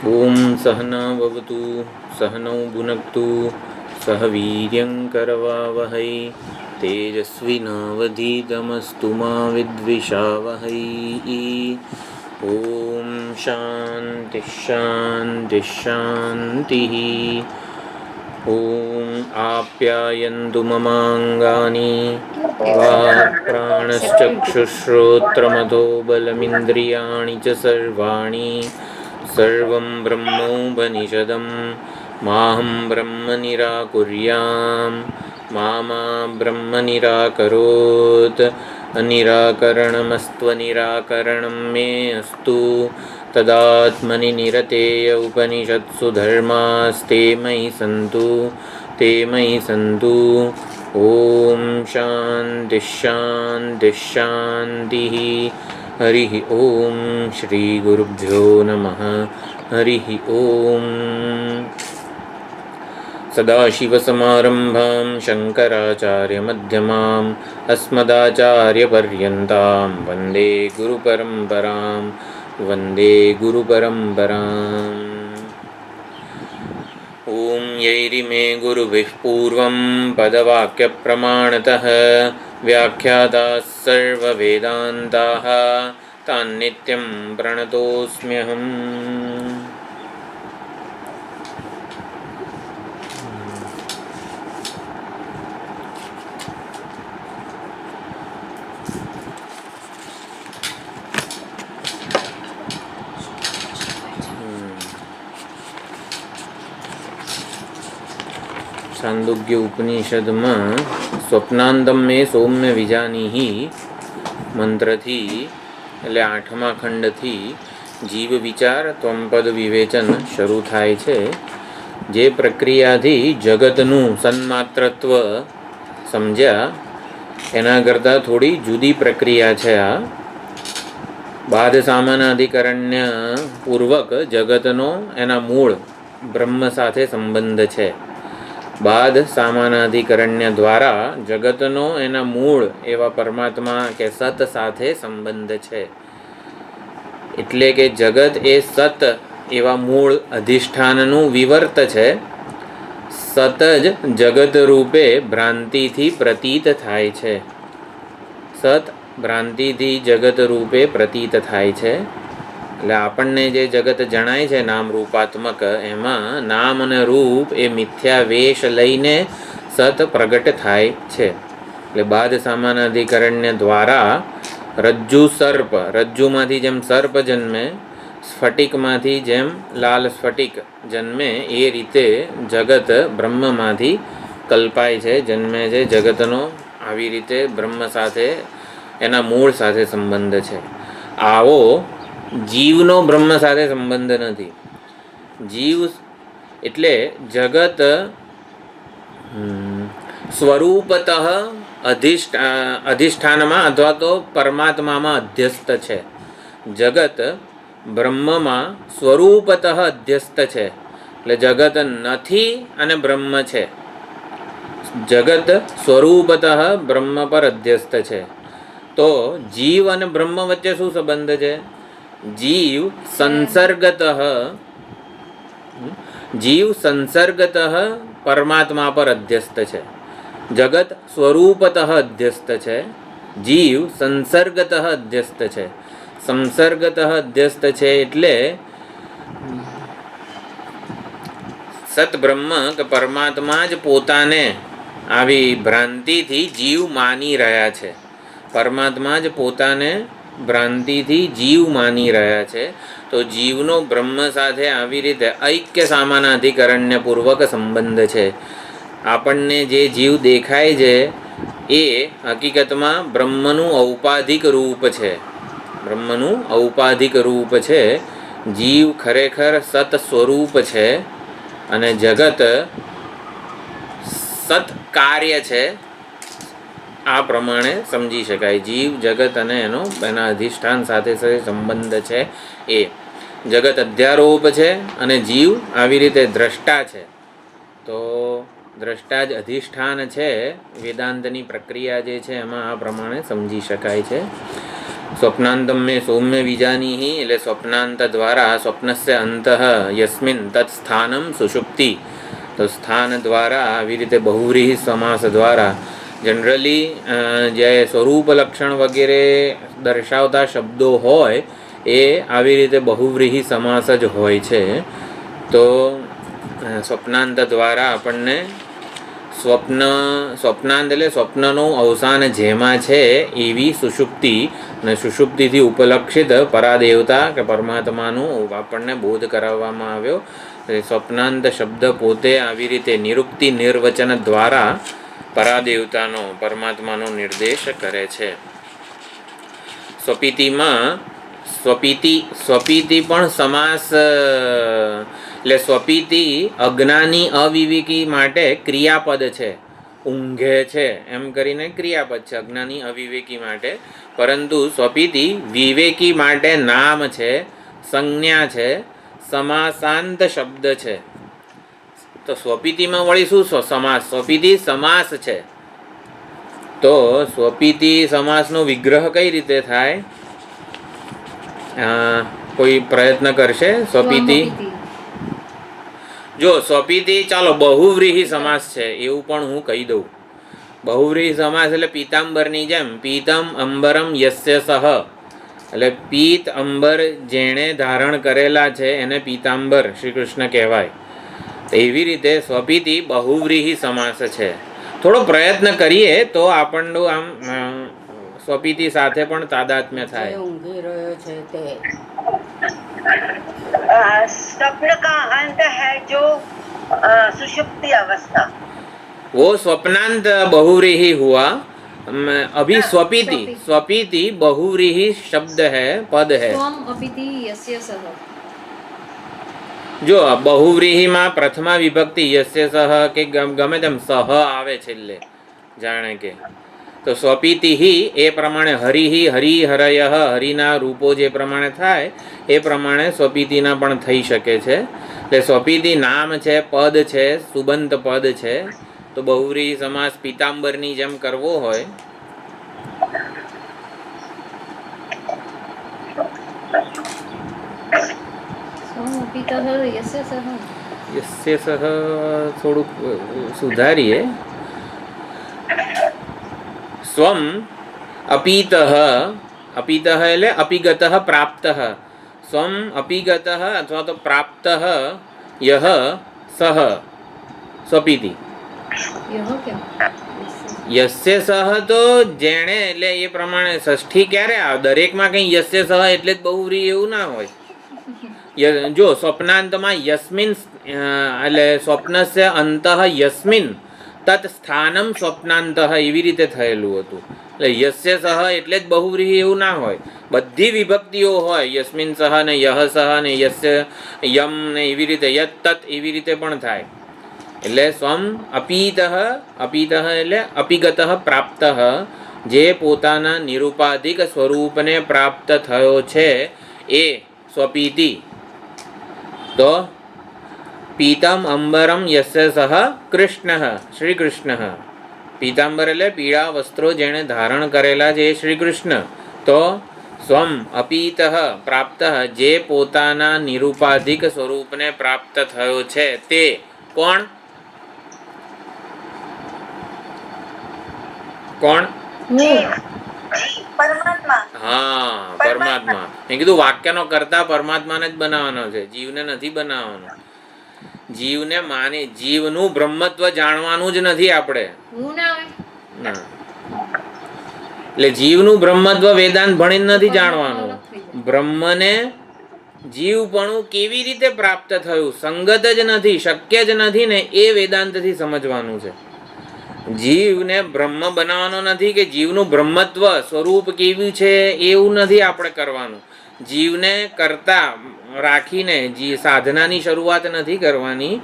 ओम सहना भवतु सहनौ भुनक्तु सह वीर्यं करवावहै तेजस्विनावधीतमस्तु मा विद्विषावहै। ओम शांति शांति शांतिः। ओम आप्यायन्तु ममाङ्गानि वाक्प्राणश्चक्षुश्रोत्रमथो बलमिन्द्रियाणि च सर्वाणि सर्वं ब्रह्मोपनिषदं माहं ब्रह्म निराकुर्यां मा ब्रह्म निराकरोत्। अनिराकरणमस्त्वनिराकरणं मे अस्तु तदात्मनि निरतेय उपनिषत्सु धर्मास्ते मयि सन्तु। ओम शांति शांति शांतिः। हरिः ओम श्री गुरुभ्यो नमः। हरिः ओम। सदाशिवसमारम्भां शङ्कराचार्यमध्यमाम् अस्मदाचार्यपर्यन्तां वन्दे गुरुपरम्पराम्। ओम यैरिमे गुरुभिः पूर्वं पदवाक्यप्रमाणतः व्याख्याताः सर्ववेदान्ताः तान्नित्यं प्रणतोऽस्म्यहम्। छांदोग्य उपनिषदમાં સ્વપ્નાંતમ મે સૌમ્ય વિજાનીહિ મંત્રથી એટલે 8મા ખંડથી જીવ વિચાર ત્વંપદ વિવેચન શરૂ થાય છે. જે પ્રક્રિયાથી જગતનું સન્માત્રત્વ સમજ્યા એના કરતાં થોડી જુદી પ્રક્રિયા છે આ. બાદ સામાનાધિકરણ્ય પૂર્વક જગતનો એના મૂળ બ્રહ્મ સાથે સંબંધ છે. બાદ સામાનાધિકરણ્ય દ્વારા જગતનો એના મૂળ એવા પરમાત્મા કે સત સાથે સંબંધ છે. એટલે કે જગત એ સત એવા મૂળ અધિષ્ઠાનનું વિવર્ત છે. સત જ જગત રૂપે ભ્રાંતિથી પ્રતીત થાય છે. સત ભ્રાંતિથી જગત રૂપે પ્રતીત થાય છે. એટલે આપણને જે જગત જણાય છે નામ રૂપાત્મક, એમાં નામ અને રૂપ એ મિથ્યા વેશ લઈને સત પ્રગટ થાય છે. એટલે બાદ સામાનાધિકરણ્ય દ્વારા રજ્જુ સર્પ, રજ્જુમાંથી જેમ સર્પ જન્મે, સ્ફટિકમાંથી જેમ લાલ સ્ફટિક જન્મે, એ રીતે જગત બ્રહ્મમાંથી કલ્પાય છે, જન્મે છે. જગતનો આવી રીતે બ્રહ્મ સાથે એના મૂળ સાથે સંબંધ છે. આવો જીવનો બ્રહ્મ સાથે સંબંધ નથી. જીવ એટલે જગત સ્વરૂપતઃ અધિષ્ઠાનમાં અથવા તો પરમાત્મામાં અધ્યસ્ત છે. જગત બ્રહ્મમાં સ્વરૂપતઃ અધ્યસ્ત છે. એટલે જગત નથી અને બ્રહ્મ છે. જગત સ્વરૂપતઃ બ્રહ્મ પર અધ્યસ્ત છે. તો જીવ અને બ્રહ્મ વચ્ચે શું સંબંધ છે? જીવ સંસર્ગતઃ પરમાત્મા પર અધ્યસ્ત છે. જગત સ્વરૂપતઃ અધ્યસ્ત છે. જીવ સંસર્ગતઃ અધ્યસ્ત છે. સંસર્ગતઃ અધ્યસ્ત છે એટલે સતબ્રહ્મ કે પરમાત્મા જ પોતાને આવી ભ્રાંતિથી જીવ માની રહ્યા છે. પરમાત્મા જ પોતાને ભ્રાંતિથી જીવ માની રહ્યા છે. તો જીવનો બ્રહ્મ સાથે આવી રીતે ઐક્ય સામાનાધિકરણ્ય પૂર્વક સંબંધ છે. આપણને જે જીવ દેખાય છે એ હકીકતમાં બ્રહ્મનું ઔપાધિક રૂપ છે. બ્રહ્મનું ઔપાધિક રૂપ છે. જીવ ખરેખર સત સ્વરૂપ છે અને જગત સત કાર્ય છે. આ પ્રમાણે સમજી શકાય. જીવ જગત અને એના અધિષ્ઠાન સાથે સંબંધ છે. એ જગત અધ્યારોપ છે અને જીવ આવી રીતે દ્રષ્ટા છે. તો દ્રષ્ટા જ અધિષ્ઠાન છે. વેદાંતની પ્રક્રિયા જે છે એમાં આ પ્રમાણે સમજી શકાય છે. સ્વપ્નાંતમ મેં સૌમ્ય વિજાનીહિ એટલે સ્વપ્નાંત દ્વારા સ્વપ્નસ્ય અંતઃ યસ્મિન તત્ સ્થાનમ સુષુપ્તિ. તો સ્થાન દ્વારા આવી રીતે બહુવ્રીહી સમાસ દ્વારા જનરલી જે સ્વરૂપ લક્ષણ વગેરે દર્શાવતા શબ્દો હોય એ આવી રીતે બહુવ્રીહી સમાસ જ હોય છે. તો સ્વપ્નાંત દ્વારા આપણને સ્વપ્નાંત એટલે સ્વપ્નનું અવસાન જેમાં છે એવી સુષુપ્તિ અને સુષુપ્તિથી ઉપલક્ષિત પરાદેવતા કે પરમાત્માનું આપણને બોધ કરાવવામાં આવ્યો. સ્વપ્નાંત શબ્દ પોતે આવી રીતે નિરુક્તિ નિર્વચન દ્વારા પરાદેવતાનો પરમાત્માનો નિર્દેશ કરે છે. સ્વપીતિમાં સ્વપીતિ પણ સમાસ એટલે સ્વપીતિ અજ્ઞાની અવિવેકી માટે ક્રિયાપદ છે. ઊંઘે છે એમ કરીને ક્રિયાપદ છે અજ્ઞાની અવિવેકી માટે, પરંતુ સ્વપીતિ વિવેકી માટે નામ છે, સંજ્ઞા છે, સમાસાંત શબ્દ છે. તો સ્વપીતિમાં વળી શું સમાસ? સ્વપીતિ સમાસ છે. તો સ્વપીતિ સમાસનો વિગ્રહ કઈ રીતે થાય? કોઈ પ્રયત્ન કરશે? સ્વપીતિ જો સ્વપીતિ ચાલો બહુવ્રીહી સમાસ છે એવું પણ હું કહી દઉં. બહુવ્રીહી સમાસ એટલે પીતાંબરની જેમ પીતમ અંબરમ યસ્ય સહ એટલે પીત અંબર જેણે ધારણ કરેલા છે એને પીતાંબર શ્રી કૃષ્ણ કહેવાય. એવી રીતે સ્વપીતિ બહુવ્રીહી સમાસ છે. થોડો પ્રયત્ન કરીએ તો આપણનું આમ સ્વપીતિ સાથે પણ તાદાત્મ્ય થાય. ઊંઘી રહ્યો છે તે स्वप्न का अंत है जो सुषुप्ति अवस्था, वो स्वप्नांत बहुव्रीहि हुआ. अभी स्वपीति स्वपीति बहुव्रीहि शब्द है, पद है. स्वम अपीति यस्य सह. જો બહુવ્રીહિમાં પ્રથમા વિભક્તિ યસ્ય સહ કે ગમે તેમ સહ આવે છેલ્લે જાણે કે, તો સ્વપીતિ એ પ્રમાણે હરિહિ હરિહરય હરિના રૂપો જે પ્રમાણે થાય એ પ્રમાણે સ્વપીતિના પણ થઈ શકે છે. એટલે સ્વપીતિ નામ છે, પદ છે, સુબંત પદ છે. તો બહુવ્રીહી સમાસ પીતાંબરની જેમ કરવો હોય યસ્ય સહ થોડુંક સુધારીએ. સ્વમ અપીતઃ અપીતઃ એટલે અપિગતઃ પ્રાપ્તઃ. સ્વમ અપિગતઃ અથવા તો પ્રાપ્તઃ યહ સહ સ્વપીતિ. યસ્ય સહ તો જેણે એટલે એ પ્રમાણે ષષ્ઠી ક્યારે આવે? દરેકમાં કંઈ યસ્ય સહ એટલે જ બહુવ્રીહી એવું ના હોય. જો સ્વપ્નાંતમાં યસ્મિન એટલે સ્વપ્નસ્ય અંતઃ યસ્મિન તત્ સ્થાનમ સ્વપ્નાંતઃ એવી રીતે થયેલું હતું. એટલે યસ્ય સહ એટલે જ બહુવ્રીહી એવું ના હોય. બધી વિભક્તિઓ હોય, યસ્મિન સહ ને યહ સહ ને યસ્ય યમ ને એવી રીતે યત તત એવી રીતે પણ થાય. એટલે સ્વમ અપીતઃ અપીતઃ એટલે અપિગતઃ પ્રાપ્તઃ જે પોતાના નિરુપાધિક સ્વરૂપને પ્રાપ્ત થયો છે એ સ્વપીતિ. તો પીતમ અંબરમ યસ્ય સહ કૃષ્ણ શ્રી કૃષ્ણ. પીતાંબર એટલે પીળા વસ્ત્રો જેણે ધારણ કરેલા છે એ શ્રી કૃષ્ણ. તો સ્વમ અપીતઃ પ્રાપ્ત જે પોતાના નિરુપાધિક સ્વરૂપને પ્રાપ્ત થયો છે તે કોણ? કોણ? પરમાત્મા. હા, પરમાત્મા. મેં કીધું વાક્યનો કરતા પરમાત્માને જ બનાવવાનો છે, જીવને નથી બનાવવાનો. જીવને માની જીવનું બ્રહ્મત્વ જાણવાનું જ નથી આપણે. ના, એટલે જીવનું બ્રહ્મત્વ વેદાંત ભણીને નથી જાણવાનું. બ્રહ્મને જીવપણું કેવી રીતે પ્રાપ્ત થયું, સંગત જ નથી, શક્ય જ નથી ને એ વેદાંતથી સમજવાનું છે. જીવને બ્રહ્મ બનાવવાનો નથી કે જીવનું બ્રહ્મત્વ સ્વરૂપ કેવું છે એવું નથી આપણે કરવાનું. જીવને કરતા રાખીને સાધનાની શરૂઆત નથી કરવાની.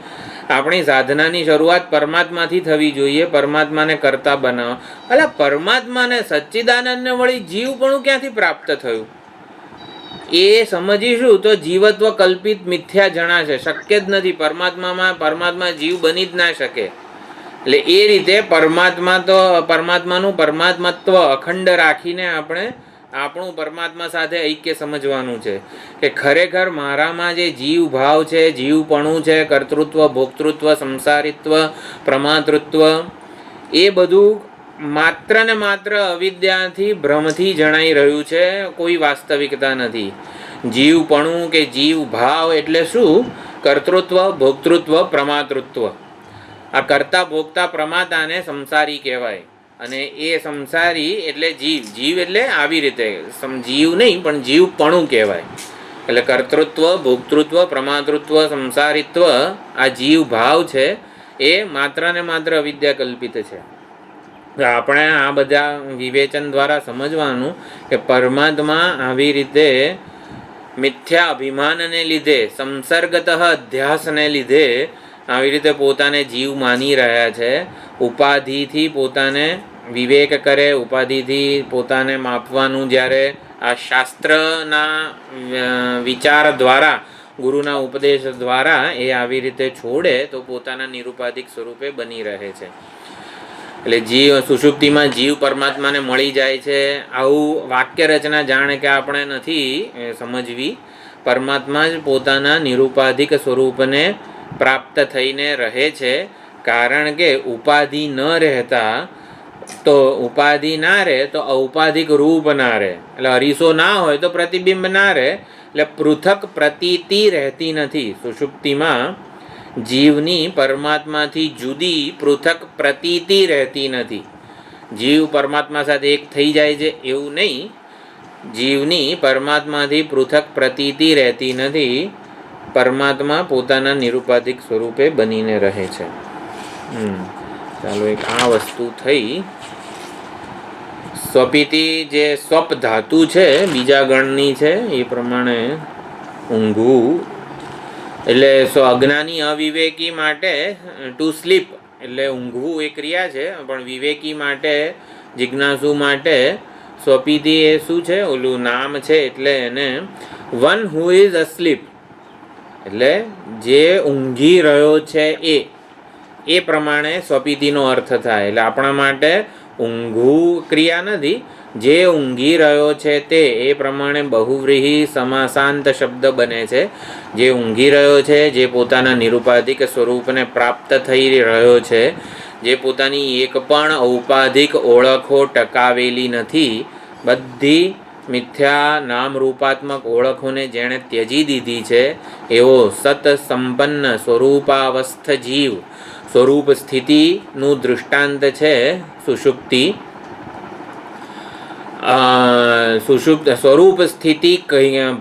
આપણી સાધનાની શરૂઆત પરમાત્માથી થવી જોઈએ. પરમાત્માને કરતા બનાવવા. એટલે પરમાત્માને સચ્ચિદાનંદને વળી જીવપણું ક્યાંથી પ્રાપ્ત થયું એ સમજીશું તો જીવત્વ કલ્પિત મિથ્યા જણાશે. શક્ય જ નથી. પરમાત્મા જીવ બની જ ના શકે. એટલે એ રીતે પરમાત્માનું પરમાત્મત્વ અખંડ રાખીને આપણે આપણું પરમાત્મા સાથે ઐક્ય સમજવાનું છે કે ખરેખર મારામાં જે જીવ ભાવ છે, જીવપણું છે, કર્તૃત્વ, ભોક્તૃત્વ, સંસારિત્વ, પ્રમાતૃત્વ, એ બધું માત્ર ને માત્ર અવિદ્યાથી, ભ્રમથી જણાઈ રહ્યું છે, કોઈ વાસ્તવિકતા નથી. જીવપણું કે જીવ ભાવ એટલે શું? કર્તૃત્વ, ભોક્તૃત્વ, પ્રમાતૃત્વ. આ કરતા ભોગતા પ્રમાતાને સંસારી કહેવાય. અને એ સંસારી એટલે જીવ. જીવ એટલે આવી રીતે જીવ નહીં પણ જીવપણું કહેવાય. એટલે કર્તૃત્વ, ભોક્તૃત્વ, પ્રમાતૃત્વ, સંસારિત્વ, આ જીવ ભાવ છે એ માત્ર ને માત્ર અવિદ્યા કલ્પિત છે. આપણે આ બધા વિવેચન દ્વારા સમજવાનું કે પરમાત્મા આવી રીતે મિથ્યા અભિમાનને લીધે, સંસર્ગતઃ અધ્યાસને લીધે આવી રીતે પોતાને જીવ માની રહ્યા છે. ઉપાધિથી પોતાને વિવેક કરે, ઉપાધિથી પોતાને માપવાનું જ્યારે આ શાસ્ત્રના વિચાર દ્વારા, ગુરુના ઉપદેશ દ્વારા એ આવી રીતે છોડે તો પોતાના નિરુપાધિક સ્વરૂપે બની રહે છે. એટલે જીવ સુષુપ્તિમાં જીવ પરમાત્માને મળી જાય છે. આવું વાક્ય રચના જાણે કે આપણે નથી સમજવી. પરમાત્મા જ પોતાના નિરુપાધિક સ્વરૂપને પ્રાપ્ત થઈને રહે છે. કારણ કે ઉપાધિ ન રહેતા તો ઉપાધિ ના રહે તો ઔપાધિક રૂપ ના રહે. એટલે અરીસો ના હોય તો પ્રતિબિંબ ના રહે. એટલે પૃથક પ્રતીતિ રહેતી નથી. સુષુપ્તિમાં જીવની પરમાત્માથી જુદી પૃથક પ્રતીતિ રહેતી નથી. જીવ પરમાત્મા સાથે એક થઈ જાય છે એવું નહીં. જીવની પરમાત્માથી પૃથક પ્રતીતિ રહેતી નથી. પરમાત્મા પોતાના નિરુપાધિક સ્વરૂપે બનીને રહે છે. ચાલો, એક આ વસ્તુ થઈ. સ્વપિતિ જે સ્વપ ધાતુ છે, બીજા ગણની છે, એ પ્રમાણે ઊંઘવું એટલે અજ્ઞાની અવિવેકી માટે ટુ સ્લીપ એટલે ઊંઘવું એ ક્રિયા છે, પણ વિવેકી માટે, જિજ્ઞાસુ માટે સ્વપિતિ એ શું છે? ઓલું નામ છે. એટલે એને વન હુ ઇઝ અસ્લીપ એટલે જે ઊંઘી રહ્યો છે એ પ્રમાણે સ્વપિતિનો અર્થ થાય. એટલે આપણા માટે ઊંઘવું ક્રિયા નથી, જે ઊંઘી રહ્યો છે તે એ પ્રમાણે બહુવ્રીહી સમાસાંત શબ્દ બને છે. જે ઊંઘી રહ્યો છે, જે પોતાના નિરુપાધિક સ્વરૂપને પ્રાપ્ત થઈ રહ્યો છે, જે પોતાની એક પણ ઔપાધિક ઓળખો ટકાવેલી નથી, બધી મિથ્યા નામરૂપાત્મક ઓળખોને જેણે ત્યજી દીધી છે, એવો સત સંપન્ન સ્વરૂપાવસ્થ જીવ, સ્વરૂપ સ્થિતિનું દૃષ્ટાંત છે સુષુપ્તિ. સ્વરૂપ સ્થિતિ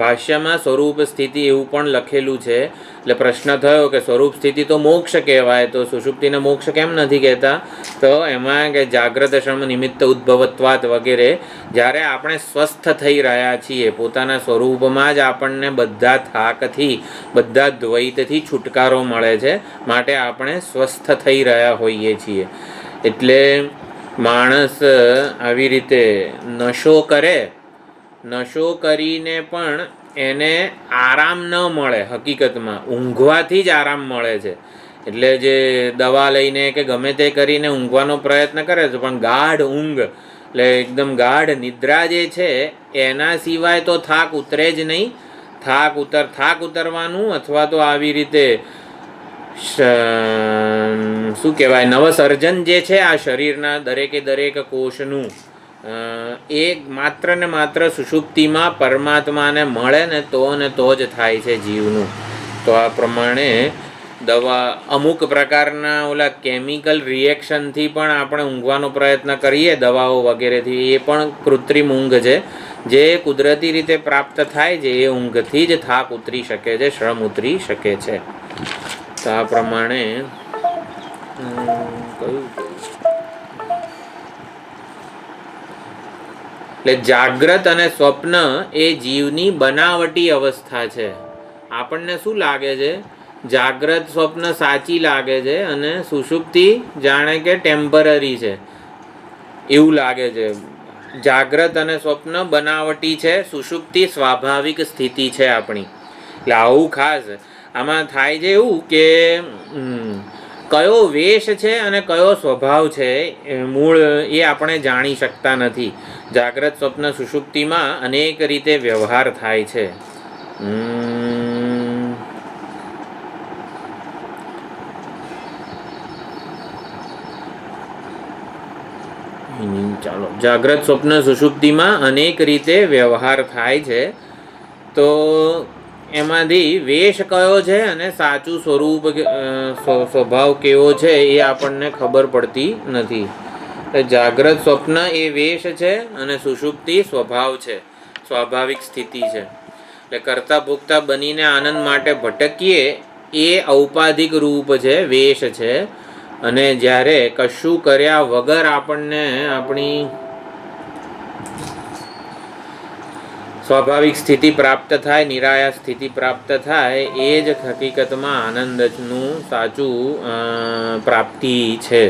ભાષ્યમાં સ્વરૂપ સ્થિતિ એવું પણ લખેલું છે. એટલે પ્રશ્ન થયો કે સ્વરૂપ સ્થિતિ તો મોક્ષ કહેવાય, તો સુષુપ્તિને મોક્ષ કેમ નથી કહેતા? તો એમાં કે જાગ્રત શ્રમ નિમિત્ત ઉદ્ભવત્વાત વગેરે, જ્યારે આપણે સ્વસ્થ થઈ રહ્યા છીએ, પોતાના સ્વરૂપમાં જ આપણને બધા થાકથી, બધા દ્વૈતથી છુટકારો મળે છે, માટે આપણે સ્વસ્થ થઈ રહ્યા હોઈએ છીએ. એટલે માણસ આવી રીતે નશો કરે, નશો કરીને પણ એને આરામ ન મળે. હકીકતમાં ઊંઘવાથી જ આરામ મળે છે. એટલે જે દવા લઈને કે ગમે તે કરીને ઊંઘવાનો પ્રયત્ન કરે છે, પણ ગાઢ ઊંઘ એટલે એકદમ ગાઢ નિદ્રા જે છે એના સિવાય તો થાક ઉતરે જ નહીં. થાક ઉતરવાનું અથવા તો આવી રીતે શું કહેવાય, નવસર્જન જે છે આ શરીરના દરેકે દરેક કોષનું, એ માત્ર ને માત્ર સુષુપ્તિમાં પરમાત્માને મળે ને તો જ થાય છે જીવનું. તો આ પ્રમાણે દવા અમુક પ્રકારના ઓલા કેમિકલ રિએક્શનથી પણ આપણે ઊંઘવાનો પ્રયત્ન કરીએ, દવાઓ વગેરેથી, એ પણ કૃત્રિમ ઊંઘ છે. જે કુદરતી રીતે પ્રાપ્ત થાય છે એ ઊંઘથી જ થાક ઉતરી શકે છે, શ્રમ ઉતરી શકે છે. તો આ પ્રમાણે એટલે જાગ્રત અને સ્વપ્ન એ જીવની બનાવટી અવસ્થા છે. આપણને શું લાગે છે? જાગ્રત સ્વપ્ન સાચી લાગે છે અને સુષુપ્તિ જાણે કે ટેમ્પરરી છે એવું લાગે છે. જાગ્રત અને સ્વપ્ન બનાવટી છે, સુષુપ્તિ સ્વાભાવિક સ્થિતિ છે આપણી. એટલે આવું ખાસ આમાં થાય છે એવું કે કયો વેશ છે અને કયો સ્વભાવ છે મૂળ એ આપણે જાણી શકતા નથી. જાગ્રત સ્વપ્ન સુષુપ્તિમાં અનેક રીતે વ્યવહાર થાય છે. ચાલો, જાગ્રત સ્વપ્ન સુષુપ્તિમાં અનેક રીતે વ્યવહાર થાય છે. તો એમાંથી વેશ કયો છે અને સાચું સ્વરૂપ સ્વભાવ કેવો છે એ આપણને ખબર પડતી નથી. જાગ્રત સ્વપ્ન એ વેશ છે અને સુષુપ્તિ સ્વભાવ છે, સ્વાભાવિક સ્થિતિ છે. એટલે કરતા ભોગતા બનીને આનંદ માટે ભટકીએ એ ઔપાધિક રૂપ છે, વેશ છે. અને જ્યારે કશું કર્યા વગર આપણને આપણી સ્વાભાવિક સ્થિતિ પ્રાપ્ત થાય, નિરાયા સ્થિતિ પ્રાપ્ત થાય, એ જ હકીકતમાં આનંદનું સાચું પ્રાપ્તિ છે.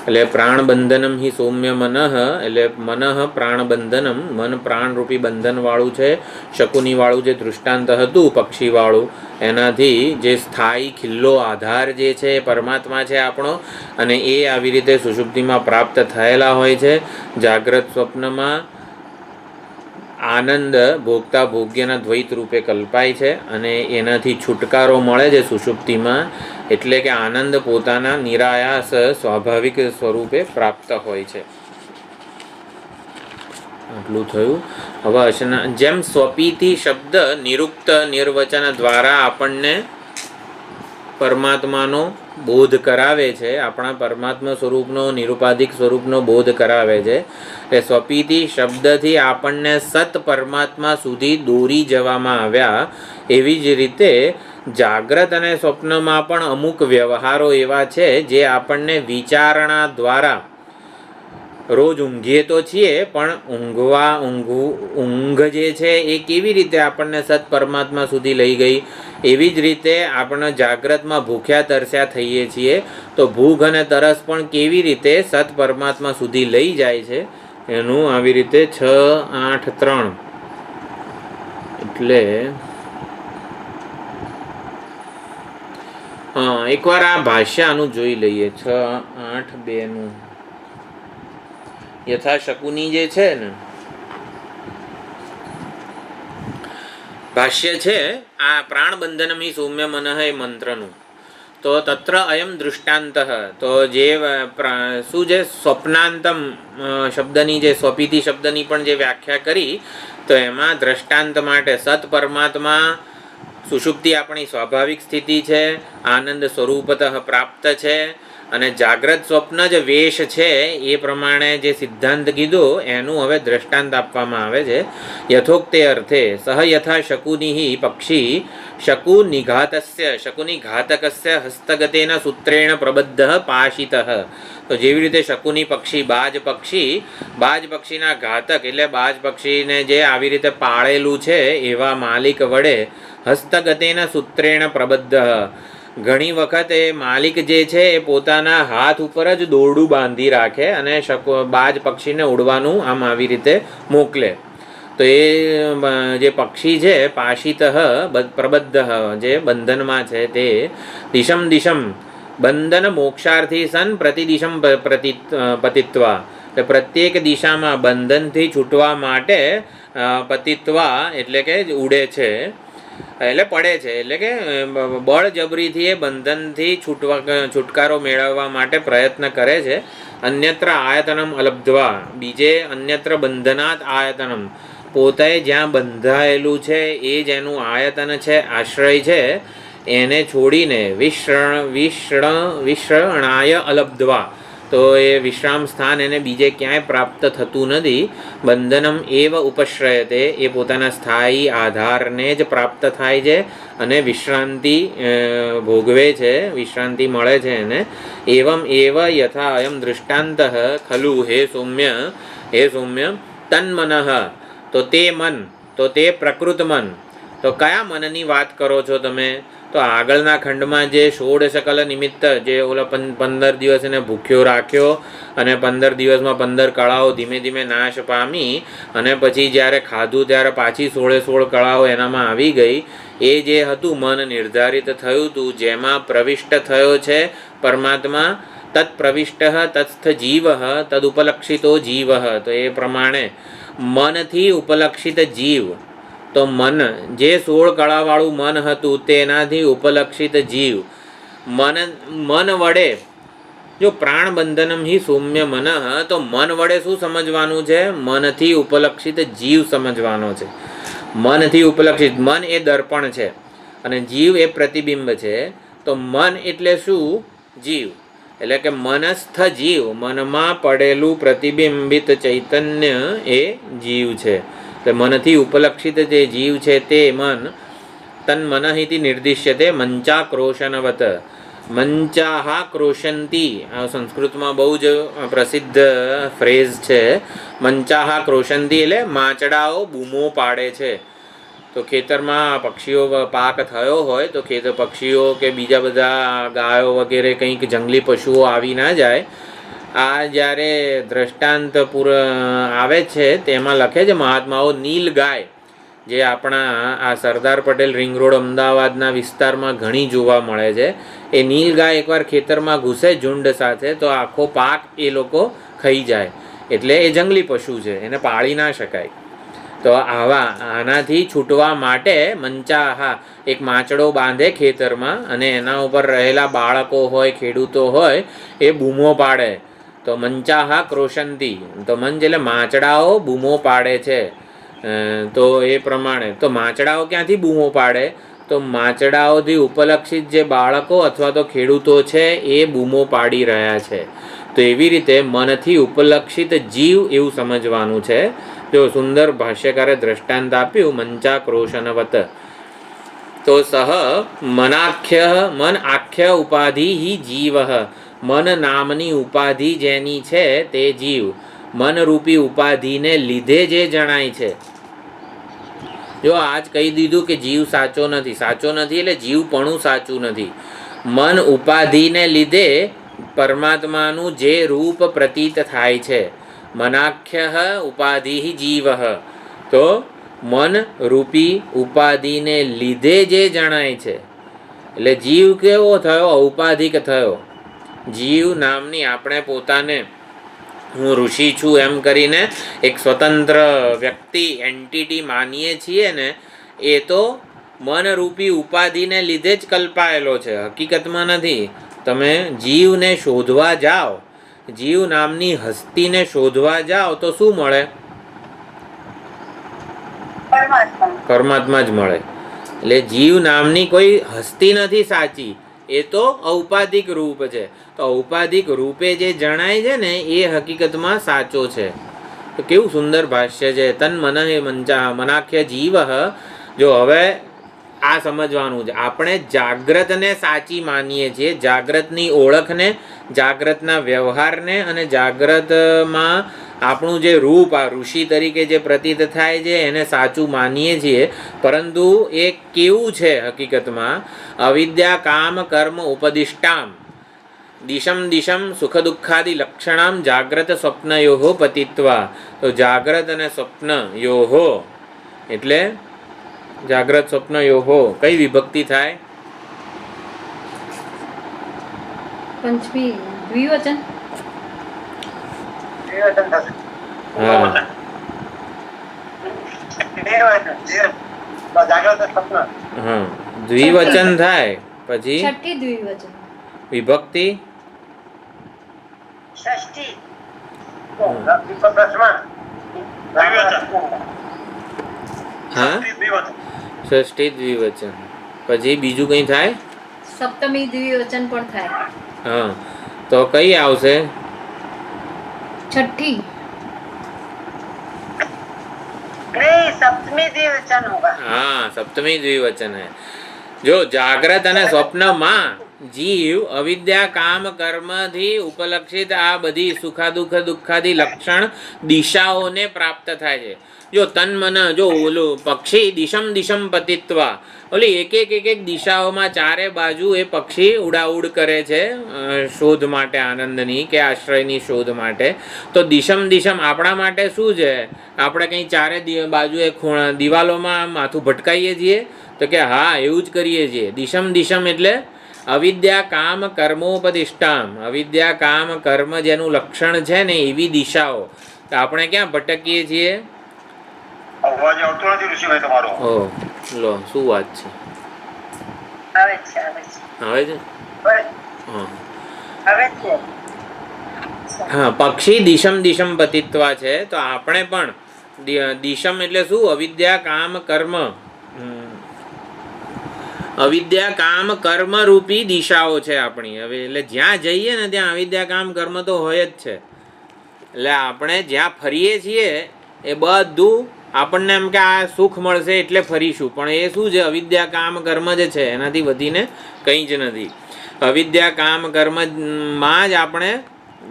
એટલે પ્રાણબંધનમ હિ સૌમ્ય મનઃ, એટલે મનઃ પ્રાણબંધનમ, મન પ્રાણરૂપી બંધનવાળું છે. શકુનીવાળું જે દૃષ્ટાંત હતું પક્ષીવાળું, એનાથી જે સ્થાયી ખિલ્લો આધાર જે છે એ પરમાત્મા છે આપણો, અને એ આવી રીતે સુષુપ્તિમાં પ્રાપ્ત થયેલા હોય છે. જાગ્રત સ્વપ્નમાં આનંદ ભોગતા ભોગ્યના દ્વૈત રૂપે કલ્પાય છે અને એનાથી છુટકારો મળે છે સુષુપ્તિમાં. એટલે કે આનંદ પોતાના નિરાયાસ સ્વાભાવિક સ્વરૂપે પ્રાપ્ત હોય છે. આટલું થયું. હવે જેમ સ્વપીતિ શબ્દ નિરુક્ત નિર્વચન દ્વારા આપણને પરમાત્માનો બોધ કરાવે છે, આપણા પરમાત્મા સ્વરૂપનો નિરુપાધિક સ્વરૂપનો બોધ કરાવે છે. એ સ્વપીતિ શબ્દથી આપણને સત પરમાત્મા સુધી દોરી જવામાં આવ્યા. એવી જ રીતે જાગ્રત અને સ્વપ્નમાં પણ અમુક વ્યવહારો એવા છે જે આપણને વિચારણા દ્વારા, રોજ ઊંઘીએ તો છીએ પણ ઊંઘ જે છે એ કેવી રીતે આપણને સત પરમાત્મા સુધી લઈ ગઈ, એવી જ રીતે આપણે જાગ્રતમાં ભૂખ્યા તરસ્યા થઈએ છીએ તો ભૂખ અને તરસ પણ કેવી રીતે સત પરમાત્મા સુધી લઈ જાય છે એનું આવી રીતે 6, 8, 3 એટલે એકવાર આ ભાષ્ય આનું જોઈ લઈએ. 6, 8, 2 નું યથા શકુની જે છે ને ભાષ્ય છે આ પ્રાણબંધનમ હિ સૌમ્ય મનઃ એ મંત્રનું. તો તત્ર અયમ દૃષ્ટાંત, તો જે શું છે સ્વપ્નાંતમ શબ્દની, જે સ્વપીતિ શબ્દની પણ જે વ્યાખ્યા કરી, તો એમાં દ્રષ્ટાંત માટે સત પરમાત્મા સુષુપ્તિ આપણી સ્વાભાવિક સ્થિતિ છે, આનંદ સ્વરૂપતઃ પ્રાપ્ત છે, અને જાગ્રત સ્વપ્ન જ વેશ છે એ પ્રમાણે જે સિદ્ધાંત કીધો એનું હવે દ્રષ્ટાંત આપવામાં આવે છે. યથોક્તે અર્થે સહ યથા શકુનિ પક્ષી શકુનિ ઘાતકસ્ય હસ્તગતેન સૂત્રેણ પ્રબદ્ધ પાશિતઃ. તો જેવી રીતે શકુની પક્ષી બાજ પક્ષીના ઘાતક એટલે બાજ પક્ષીને જે આવી રીતે પાળેલું છે એવા માલિક વડે હસ્તગતેન સૂત્રેણ પ્રબદ્ધ, ઘણી વખત એ માલિક જે છે એ પોતાના હાથ ઉપર જ દોરડું બાંધી રાખે અને બાજ પક્ષીને ઉડવાનું આમ આવી રીતે મોકલે. તો એ જે પક્ષી છે પાશિતઃ પ્રબદ્ધ, જે બંધનમાં છે, તે દિશમ બંધન મોક્ષાર્થી સન પ્રતિદિશમ પતિત્વા, એટલે પ્રત્યેક દિશામાં બંધનથી છૂટવા માટે પતિત્વા એટલે કે ઉડે છે, એટલે પડે છે, એટલે કે બળજબરીથી એ બંધનથી છુટકારો મેળવવા માટે પ્રયત્ન કરે છે. અન્યત્ર આયતનમ અલબ્ધવા, બીજે અન્યત્ર બંધનાત આયતનમ, પોતે જ્યાં બંધાયેલું છે એ જ એનું આયતન છે, આશ્રય છે, એને છોડીને વિશ્રણાય અલબ્ધવા, તો એ વિશ્રામ સ્થાન એને બીજે ક્યાંય પ્રાપ્ત થતું નથી. બંધનમ એવ ઉપશ્રયતે, એ પોતાના સ્થાયી આધારને જ પ્રાપ્ત થાય છે અને વિશ્રાંતિ ભોગવે છે, વિશ્રાંતિ મળે છે એને. એવમ એવ યથા અયમ દૃષ્ટાંત ખલુ હે સૌમ્ય તન્મનઃ, તો તે મન, તો તે પ્રકૃત મન, તો કયા મનની વાત કરો છો તમે? તો આગળના ખંડમાં જે 16 શકલ નિમિત્ત, જે ઓલા 15 દિવસ એને ભૂખ્યો રાખ્યો અને 15 દિવસમાં 15 કળાઓ ધીમે ધીમે નાશ પામી અને પછી જ્યારે ખાધું ત્યારે પાછી 16 કળાઓ એનામાં આવી ગઈ. એ જે હતું મન નિર્ધારિત થયું હતું, જેમાં પ્રવિષ્ટ થયો છે પરમાત્મા, તત્ પ્રવિષ્ટ તત્સ્થ જીવ તદુપલક્ષિતો જીવ. તો એ પ્રમાણે મનથી ઉપલક્ષિત જીવ, તો મન જે 16 કળાવાળું મન હતું તેનાથી ઉપલક્ષિત જીવ. મન વડે જો પ્રાણબંધનમ હિ સૌમ્ય મન, તો મન વડે શું સમજવાનું છે? મનથી ઉપલક્ષિત જીવ સમજવાનો છે. મનથી ઉપલક્ષિત, મન એ દર્પણ છે અને જીવ એ પ્રતિબિંબ છે. તો મન એટલે શું? જીવ. એટલે કે મનસ્થ જીવ, મનમાં પડેલું પ્રતિબિંબિત ચૈતન્ય એ જીવ છે. તો મનથી ઉપલક્ષિત જે જીવ છે તે મન તન મનહિતિ નિર્દિશ્યતે મંચાક્રોશનવત. મંચાહા ક્રોશંતી, આ સંસ્કૃતમાં બહુ જ પ્રસિદ્ધ ફ્રેઝ છે. મંચાહા ક્રોશંતી એટલે માચડાઓ બૂમો પાડે છે. તો ખેતરમાં પક્ષીઓ પાક થયો હોય તો પક્ષીઓ કે બીજા બધા ગાયો વગેરે કંઈક જંગલી પશુઓ આવી ના જાય. આ જ્યારે દ્રષ્ટાંત આવે છે તેમાં લખે છે મહાત્માઓ, નીલ ગાય જે આપણા આ સરદાર પટેલ રિંગ રોડ અમદાવાદના વિસ્તારમાં ઘણી જોવા મળે છે. એ નીલ ગાય એકવાર ખેતરમાં ઘૂસે ઝુંડ સાથે તો આખો પાક એ લોકો ખાઈ જાય. એટલે એ જંગલી પશુ છે, એને પાળી ના શકાય. તો આનાથી છૂટવા માટે મંચાહા, એક માચડો બાંધે ખેતરમાં અને એના ઉપર રહેલા બાળકો હોય, ખેડૂતો હોય, એ બૂમો પાડે. તો મંચાહા ક્રોશંતી, તો મંચ એટલે માચડાઓ બૂમો પાડે છે. તો એ પ્રમાણે તો માચડાઓ ક્યાંથી બૂમો પાડે? તો માચડાઓથી ઉપલક્ષિત જે બાળકો અથવા તો ખેડૂતો છે એ બૂમો પાડી રહ્યા છે. તો એવી રીતે મનથી ઉપલક્ષિત જીવ એવું સમજવાનું છે. જો સુંદર ભાષ્યકારે દ્રષ્ટાંત આપ્યું મંચાક્રોશનવત. તો સહ મનાખ્ય, મન આખ્ય ઉપાધિ હિ જીવ. મન નામની ઉપાધિ જેની છે તે જીવ. મનરૂપી ઉપાધિને લીધે જે જણાય છે. જો આજ કહી દીધું કે જીવ સાચો નથી. સાચો નથી એટલે જીવપણું સાચું નથી. મન ઉપાધિને લીધે પરમાત્માનું જે રૂપ પ્રતીત થાય છે. મનાખ્ય ઉપાધિ જીવ. તો મન રૂપી ઉપાધિને લીધે જે જણાય છે. એટલે જીવ કેવો થયો? ઔપાધિક થયો. જીવ નામની આપણે પોતાને હું ઋષિ છું એમ કરીને એક સ્વતંત્ર વ્યક્તિ, એન્ટિટી માનીએ છીએ ને, એ તો મનરૂપી ઉપાધિને લીધે જ કલ્પાયેલો છે, હકીકતમાં નથી. તમે જીવને શોધવા જાઓ, જીવ નામની હસ્તીને શોધવા જાઓ તો શું મળે? પરમાત્મા જ મળે. એટલે જીવ નામની કોઈ હસ્તી નથી સાચી, એ તો ઔપાધિક રૂપ છે. તો ઔપાધિક રૂપે જે જણાય છે ને એ હકીકતમાં સાચો છે. તો કેવું સુંદર ભાષ્ય છે. તન મન મંચા મનાખ્ય જીવ. જો હવે આ સમજવાનું છે. આપણે જાગ્રતને સાચી માનીએ છીએ, જાગ્રતની ઓળખને, જાગ્રતના વ્યવહારને અને જાગ્રતમાં આપણું જે રૂપ આ ઋષિ તરીકે જે પ્રતીત થાય છે એને સાચું માનીએ છીએ. પરંતુ એ કેવું છે હકીકતમાં? અવિદ્યા કામ કર્મ ઉપદિષ્ટામ દિશમ દિશમ સુખ દુઃખાદિ લક્ષણામ જાગ્રત સ્વપ્નયોહો પતિત્વા. તો જાગ્રત અને સ્વપ્ન યોહો એટલે જાગ્રત સ્વપ્ન યોહો કઈ વિભક્તિ થાય? પંચમી દ્વિવચન. હા, હા, દ્વિવચન થાય. પછી છઠ્ઠી દ્વિવચન વિભક્તિ ષષ્ઠી. હા, ષષ્ઠી દ્વિવચન. પછી બીજું કઈ થાય? સપ્તમી દ્વિવચન પણ થાય. હા, તો કઈ આવશે? छठी. नहीं, सप्तमी द्विवचन होगा. हाँ, सप्तमी द्विवचन है. जो जागृत અને સ્વપ્નમાં જીવ અવિદ્યા કામ કર્મથી ઉપલક્ષિત આ બધી સુખાદુઃખ દુઃખાદી લક્ષણ દિશાઓને પ્રાપ્ત થાય છે. જો તન મન, જો ઓલું પક્ષી દિશમ દિશમ પતિત્વા, ઓલી એક એક દિશાઓમાં ચારે બાજુ એ પક્ષી ઉડાઉડ કરે છે શોધ માટે, આનંદની કે આશ્રયની શોધ માટે. તો દિશમ દિશમ આપણા માટે શું છે? આપણે કંઈ ચારે બાજુએ દિવાલોમાં માથું ભટકાઈએ છીએ? તો કે હા, એવું જ કરીએ છીએ. દિશમ દિશમ એટલે અવિદ્યા કામ કર્મોપદિષ્ટામ, અવિદ્યા કામ કર્મ જેનું લક્ષણ છે ને એવી દિશાઓ. તો આપણે ક્યાં ભટકીએ છીએ? અવાજ આવતો નથી ઋષિભાઈ તમારો. ઓહ, લો શું વાત છે? આવે છે, આવે છે. આવે છે? હા આવે છે. હા, પક્ષી દિશમ દિશમ પતિત્વા છે. તો આપણે પણ દિશમ એટલે શું? અવિદ્યા કામ કર્મ, અવિદ્યા કામ કર્મ રૂપી દિશાઓ છે આપણી. હવે એટલે જ્યાં જઈએ ને ત્યાં અવિદ્યા કામ કર્મ તો હોય જ છે. એટલે આપણે જ્યાં ફરીએ છીએ એ બધું આપણને એમ કે આ સુખ મળશે એટલે ફરીશું, પણ એ શું છે? અવિદ્યા કામ કર્મ જ છે, એનાથી વધીને કંઈ જ નથી. અવિદ્યા કામ કર્મમાં જ આપણે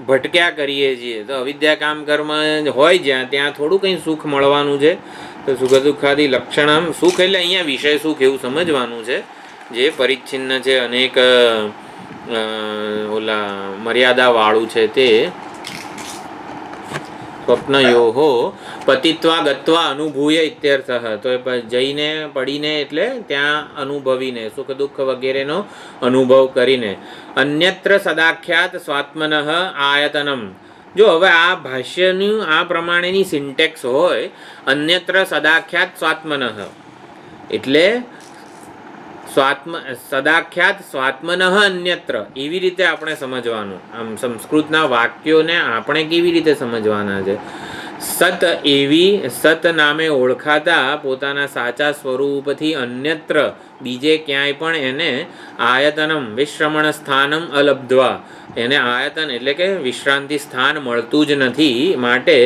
ભટક્યા કરીએ છીએ. તો અવિદ્યા કામ કર્મ હોય જ્યાં ત્યાં થોડું કંઈ સુખ મળવાનું છે. તો સુખ દુઃખાદી લક્ષણ, સુખ એટલે અહીંયા વિષય સુખ એવું સમજવાનું છે, જે પરિચ્છિન્ન છે, અનેક ઓલા મર્યાદાવાળું છે. તે સ્વપ્નયોહો પતિત્વા ગત્વા અનુભૂય ઇત્યર્થઃ. તો એ જઈને પડીને એટલે ત્યાં અનુભવીને સુખ દુઃખ વગેરેનો અનુભવ કરીને. અન્યત્ર સદાખ્યાત સ્વાત્મનઃ આયતનમ. જો હવે આ ભાષ્યનું આ પ્રમાણેની સિન્ટેક્સ હોય, અન્યત્ર સદાખ્યાત સ્વાત્મનઃ એટલે સદાખ્યાત સ્વાત્મનઃ અન્યત્ર, એવી રીતે આપણે સમજવાનું. આમ સંસ્કૃતના વાક્યોને આપણે કેવી રીતે સમજવાના છે? સત એવી, સત નામે ઓળખાતા પોતાના સાચા સ્વરૂપથી અન્યત્ર બીજે ક્યાંય પણ એને આયતનમ વિશ્રમણ સ્થાનમ અલબ્ધ્વા, એને આયતન એટલે કે વિશ્રાંતિ સ્થાન મળતું જ નથી. માટે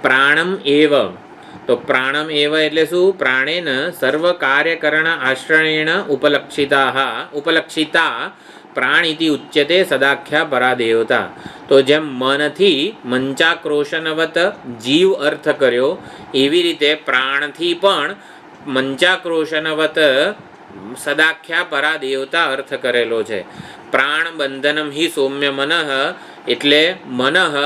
પ્રાણમ એવ. તો પ્રાણમ એવ એટલે શું? પ્રાણેન સર્વ કાર્યકરણ આશ્રયેણ ઉપલક્ષિતા પ્રાણ ઇતિ ઉચ્યતે સદાખ્યા પરાદેવતા. તો જેમ મનથી મંચાક્રોશનવત જીવ અર્થ કર્યો, એવી રીતે પ્રાણથી પણ મંચાક્રોશનવત સદાખ્યા પરાદેવતા અર્થ કરેલો છે. પ્રાણ બંધનમ હિ સૌમ્ય મનઃ એટલે મનઃ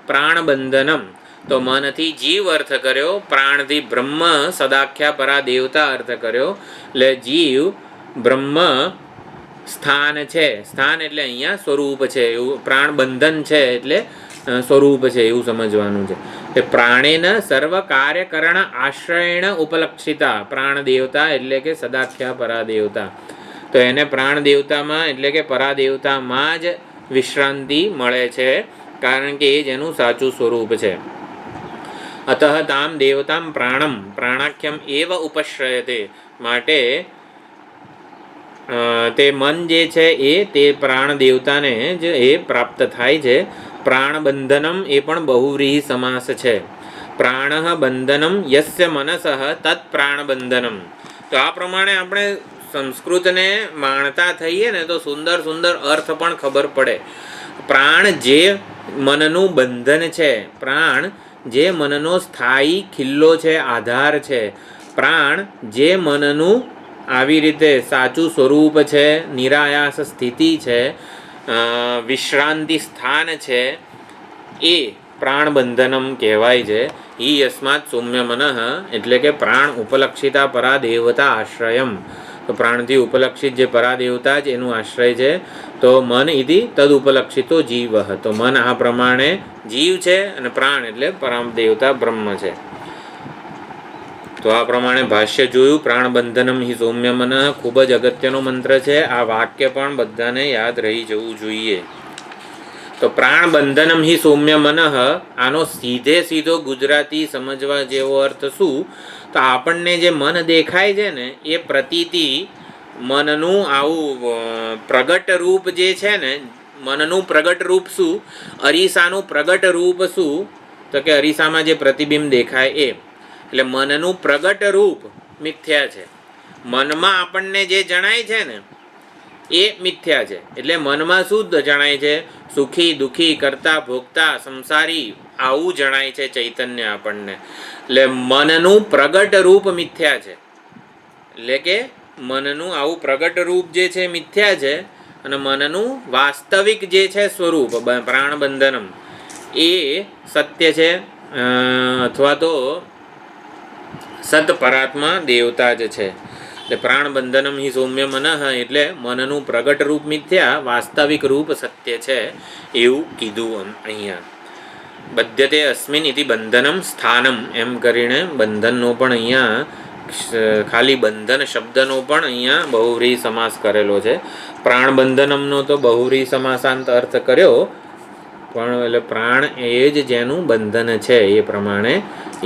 પ્રાણ બંધનમ. તો મનથી જીવ અર્થ કર્યો, પ્રાણથી બ્રહ્મ સદાખ્યા પરાદેવતા અર્થ કર્યો. એટલે જીવ બ્રહ્મ સ્થાન છે. સ્થાન એટલે અહીંયા સ્વરૂપ છે એવું. પ્રાણ બંધન છે એટલે સ્વરૂપ છે એવું સમજવાનું છે. કે પ્રાણેન સર્વ કાર્યકરણ આશ્રયેણ ઉપલક્ષિતા. પ્રાણ દેવતા એટલે કે સદાખ્યા પરાદેવતા. તો એને પ્રાણ દેવતામાં એટલે કે પરાદેવતામાં જ વિશ્રાંતિ મળે છે, કારણ કે એ જ એનું સાચું સ્વરૂપ છે. અતઃ તામ દેવતામ પ્રાણમ પ્રાણાખ્યમ એવ ઉપશ્રયતે. માટે તે મન જે છે એ તે પ્રાણ દેવતાને જ એ પ્રાપ્ત થાય છે. પ્રાણ બંધનમ એ પણ બહુવ્રીહી સમાસ છે. પ્રાણ બંધનમ યસ્ય મનસઃ તત્ પ્રાણ બંધનમ. તો આ પ્રમાણે આપણે સંસ્કૃતને માણતા થઈએ ને તો સુંદર સુંદર અર્થ પણ ખબર પડે. પ્રાણ જે મનનું બંધન છે, પ્રાણ જે મનનો સ્થાયી ખિલ્લો છે, આધાર છે, પ્રાણ જે મનનું આવી રીતે સાચું સ્વરૂપ છે, નિરાયાસ સ્થિતિ છે, વિશ્રાંતિ સ્થાન છે, એ પ્રાણ બંધનમ કહેવાય છે. ઈ યસ્માત સૌમ્ય મનઃ એટલે કે પ્રાણ ઉપલક્ષિતા પરાદેવતા આશ્રયમ. તો પ્રાણથી ઉપલક્ષિત જે પરાદેવતા જ એનું આશ્રય છે. તો મન ઇતિ તદ ઉપલક્ષિતો જીવ. તો મન આ પ્રમાણે જીવ છે અને પ્રાણ એટલે પરમ દેવતા બ્રહ્મ છે. તો આ પ્રમાણે ભાષ્ય જોયું. પ્રાણ બંધનમ હિ સૌમ્ય મનઃ ખૂબ જ અગત્યનો મંત્ર છે. આ વાક્ય પણ બધાને યાદ રહી જવું જોઈએ. તો પ્રાણ બંધનમ હિ સૌમ્ય મનઃ, આનો સીધો ગુજરાતી સમજવા જેવો અર્થ શું? તો આપણને જે મન દેખાય છે ને એ પ્રતીતિ મનનું આવું પ્રગટ રૂપ જે છે ને, મનનું પ્રગટ રૂપ શું? અરીસાનું પ્રગટ રૂપ શું? તો કે અરીસામાં જે પ્રતિબિંબ દેખાય એ. એટલે મનનું પ્રગટ રૂપ મિથ્યા છે. મનમાં આપણને જે જણાય છે ને એ મિથ્યા છે. એટલે મનમાં શુદ્ધ જણાય છે, સુખી દુઃખી કરતા ભોગતા સંસારી આવું જણાય છે ચૈતન્ય આપણને. એટલે મનનું પ્રગટ રૂપ મિથ્યા છે. એટલે કે મનનું આવું પ્રગટ રૂપ જે છે મિથ્યા છે, અને મનનું વાસ્તવિક જે છે સ્વરૂપ પ્રાણબંધનમ એ સત્ય છે, અથવા તો સત પરાત્મા દેવતા જ છે. એટલે પ્રાણબંધનમ હિ સૌમ્ય મનઃ એટલે મનનું પ્રગટ રૂપ મિથ્યા, વાસ્તવિક રૂપ સત્ય છે એવું કીધું અહીંયા. બદ્ધતે અસ્મિન ઇતિ બંધનમ સ્થાનમ એમ કરીને બંધનનો પણ અહીંયા ખાલી બંધન શબ્દનો પણ અહીંયા બહુવ્રીહી સમાસ કરેલો છે. પ્રાણબંધનમનો તો બહુવ્રીહી સમાસાંત અર્થ કર્યો, પણ એટલે પ્રાણ એ જ જેનું બંધન છે એ પ્રમાણે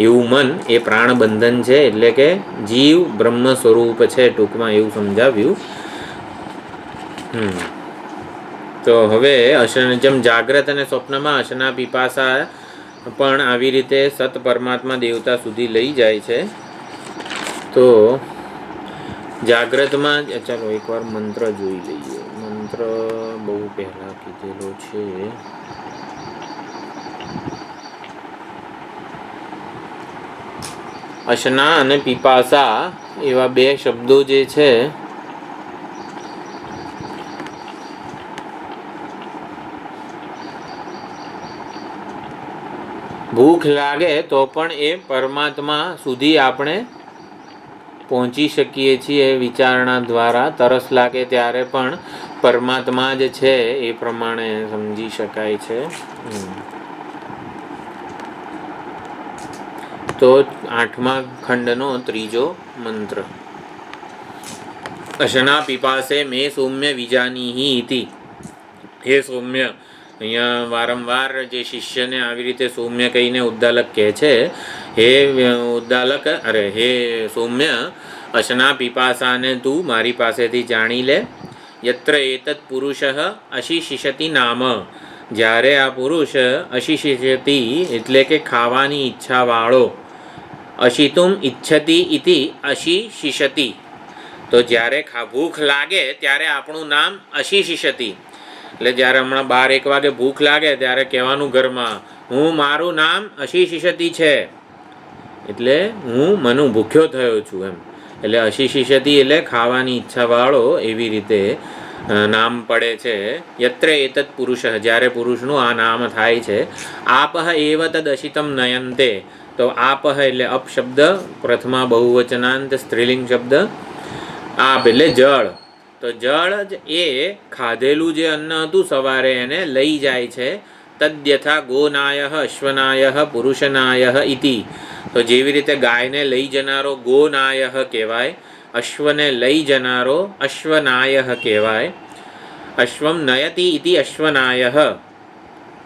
એવું મન એ પ્રાણબંધન છે. એટલે કે જીવ બ્રહ્મ સ્વરૂપ છે ટૂંકમાં એવું સમજાવ્યું. તો હવે જેમ જાગ્રત અને સ્વપ્નમાં અશના પીપાસા પણ આવી રીતે સત પરમાત્મા દેવતા સુધી લઈ જાય છે. તો જાગ્રતમાં ચાલો એકવાર મંત્ર જોઈ લઈએ. મંત્ર બહુ પહેલા કીધેલો છે. અશના અને પીપાસા એવા બે શબ્દો જે છે ભૂખ લાગે તો પણ એ પરમાત્મા સુધી આપણે પહોંચી શકીએ છીએ વિચારણા દ્વારા. તરસ લાગે ત્યારે પણ પરમાત્મા જ છે એ પ્રમાણે સમજી શકાય છે. તો 8મા ખંડનો 3જો મંત્ર. અશના પીપાસે મેં સૌમ્ય વિજાનીહિ ઇતિ. હે સૌમ્ય, અહીંયા વારંવાર જે શિષ્યને આવી રીતે સૌમ્ય કહીને ઉદ્દાલક કહે છે. હે ઉદ્દાલક, અરે હે સૌમ્ય, અશના પીપાસાને તું મારી પાસેથી જાણી લે. યત્ર એતત પુરુષ અશિશિષતિ નામ. જ્યારે આ પુરુષ અશિશિષતિ એટલે કે ખાવાની ઈચ્છાવાળો, અશિતુમ ઈચ્છતિ ઇતિ અશિશિષતિ, તો જ્યારે ભૂખ લાગે ત્યારે આપણું નામ અશિશિષતિ. એટલે જ્યારે હમણાં 12-1 વાગે ભૂખ લાગે ત્યારે કહેવાનું ઘરમાં, મારું નામ અશિશિષતિ છે, એટલે હું ભૂખ્યો થયો છું એમ. એટલે અશિશિષતિ એટલે ખાવાની ઈચ્છાવાળો એવી રીતે નામ પડે છે. યત્ર એતત પુરુષ, જ્યારે પુરુષનું આ નામ થાય છે. આપહ એવ તદ અશિતમ નયંતે. તો આપહ એટલે અપશબ્દ, પ્રથમા બહુવચનાંત સ્ત્રીલિંગ શબ્દ. આપ એટલે જળ. તો જળ જ એ ખાધેલું જે અન્ન હતું સવારે એને લઈ જાય છે. તદ્યથા ગોનાય અશ્વનાય પુરુષનાય ઇતિ. તો જેવી રીતે ગાયને લઈ જનારો ગોનાય કહેવાય, અશ્વને લઈ જનારો અશ્વનાય કહેવાય. અશ્વમ નયતિ ઇતિ અશ્વનાય.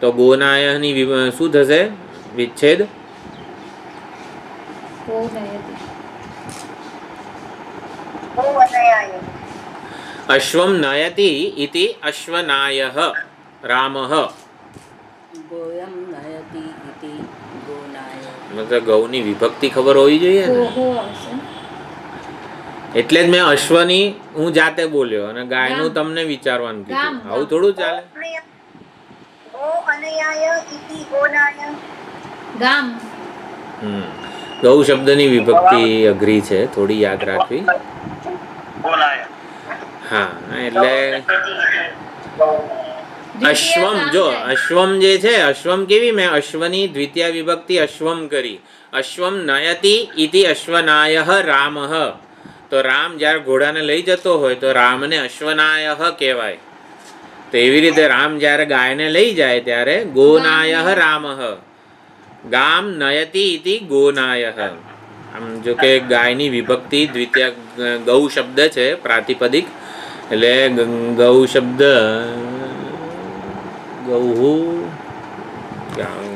તો ગોનાયની શું થશે વિચ્છેદ? અશ્વમ નયતિ ઇતિ અશ્વનાય રામઃ. મતલબ ગૌની વિભક્તિ ખબર હોવી જોઈએ ને. એટલે જ મેં અશ્વની હું જાતે બોલ્યો અને ગાયનું તમને વિચારવાનું કીધું. આવું થોડું ચાલે. ગૌ શબ્દની વિભક્તિ અઘરી છે, થોડી યાદ રાખવી. હા, એટલે અશ્વમ, જો અશ્વમ જે છે, અશ્વમ કેવી મેં અશ્વની દ્વિતીય વિભક્તિ અશ્વમ કરી. અશ્વમ નયતિ ઇતિ અશ્વનાય રામઃ. તો રામ જ્યારે ઘોડાને લઈ જતો હોય તો રામને અશ્વનાય કહેવાય. તો એવી રીતે રામ જ્યારે ગાયને લઈ જાય ત્યારે ગોનાય રામઃ. ગામ નયતિ ઇતિ ગોનાય. આમ જો કે ગાયની વિભક્તિ દ્વિતીય ગૌ શબ્દ છે પ્રાતિપદિક, એટલે ગૌ શબ્દ ગૌ,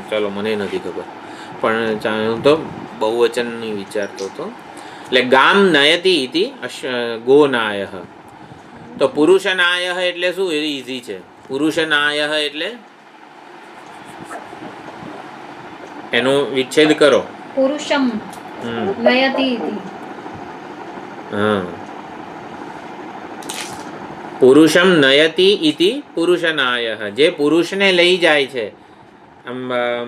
ચાલો મને નથી ખબર, પણ હું તો બહુવચનની વિચારતો હતો. એટલે ગામ નયતિ ઇતિ ગોનાય. તો પુરુષનાય એટલે શું? એ ઈઝી છે. પુરુષનાય એટલે એનો વિચ્છેદ કરો. પુરુષમ નયતિ ઇતિ. હા, પુરુષમ નયતિ ઇતિ પુરુષનાય, જે પુરુષને લઈ જાય છે. આમ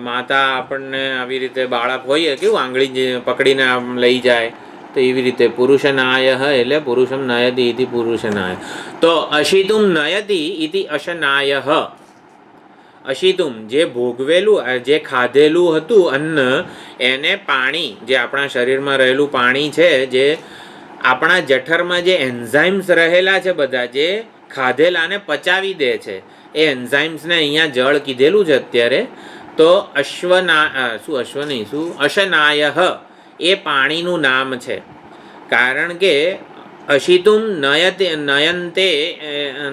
માતા આપણને આવી રીતે બાળક હોય કેવું આંગળી પકડીને આમ લઈ જાય, તો એવી રીતે પુરુષનાય એટલે પુરુષમ નયતિ ઇતિ પુરુષનાય. તો અશિતુમ નયતિ ઇતિ અશનાય. અશિતુમ જે ભોગવેલું, જે ખાધેલું હતું અન્ન, એને પાણી, જે આપણા શરીરમાં રહેલું પાણી છે, જે આપણા જઠરમાં જે એન્ઝાઇમ્સ રહેલા છે બધા, જે ખાધેલાને પચાવી દે છે, એ એન્ઝાઇમ્સને અહીંયા જળ કીધેલું છે અત્યારે. તો અશનાય એ પાણીનું નામ છે. કારણ કે અશિતુમ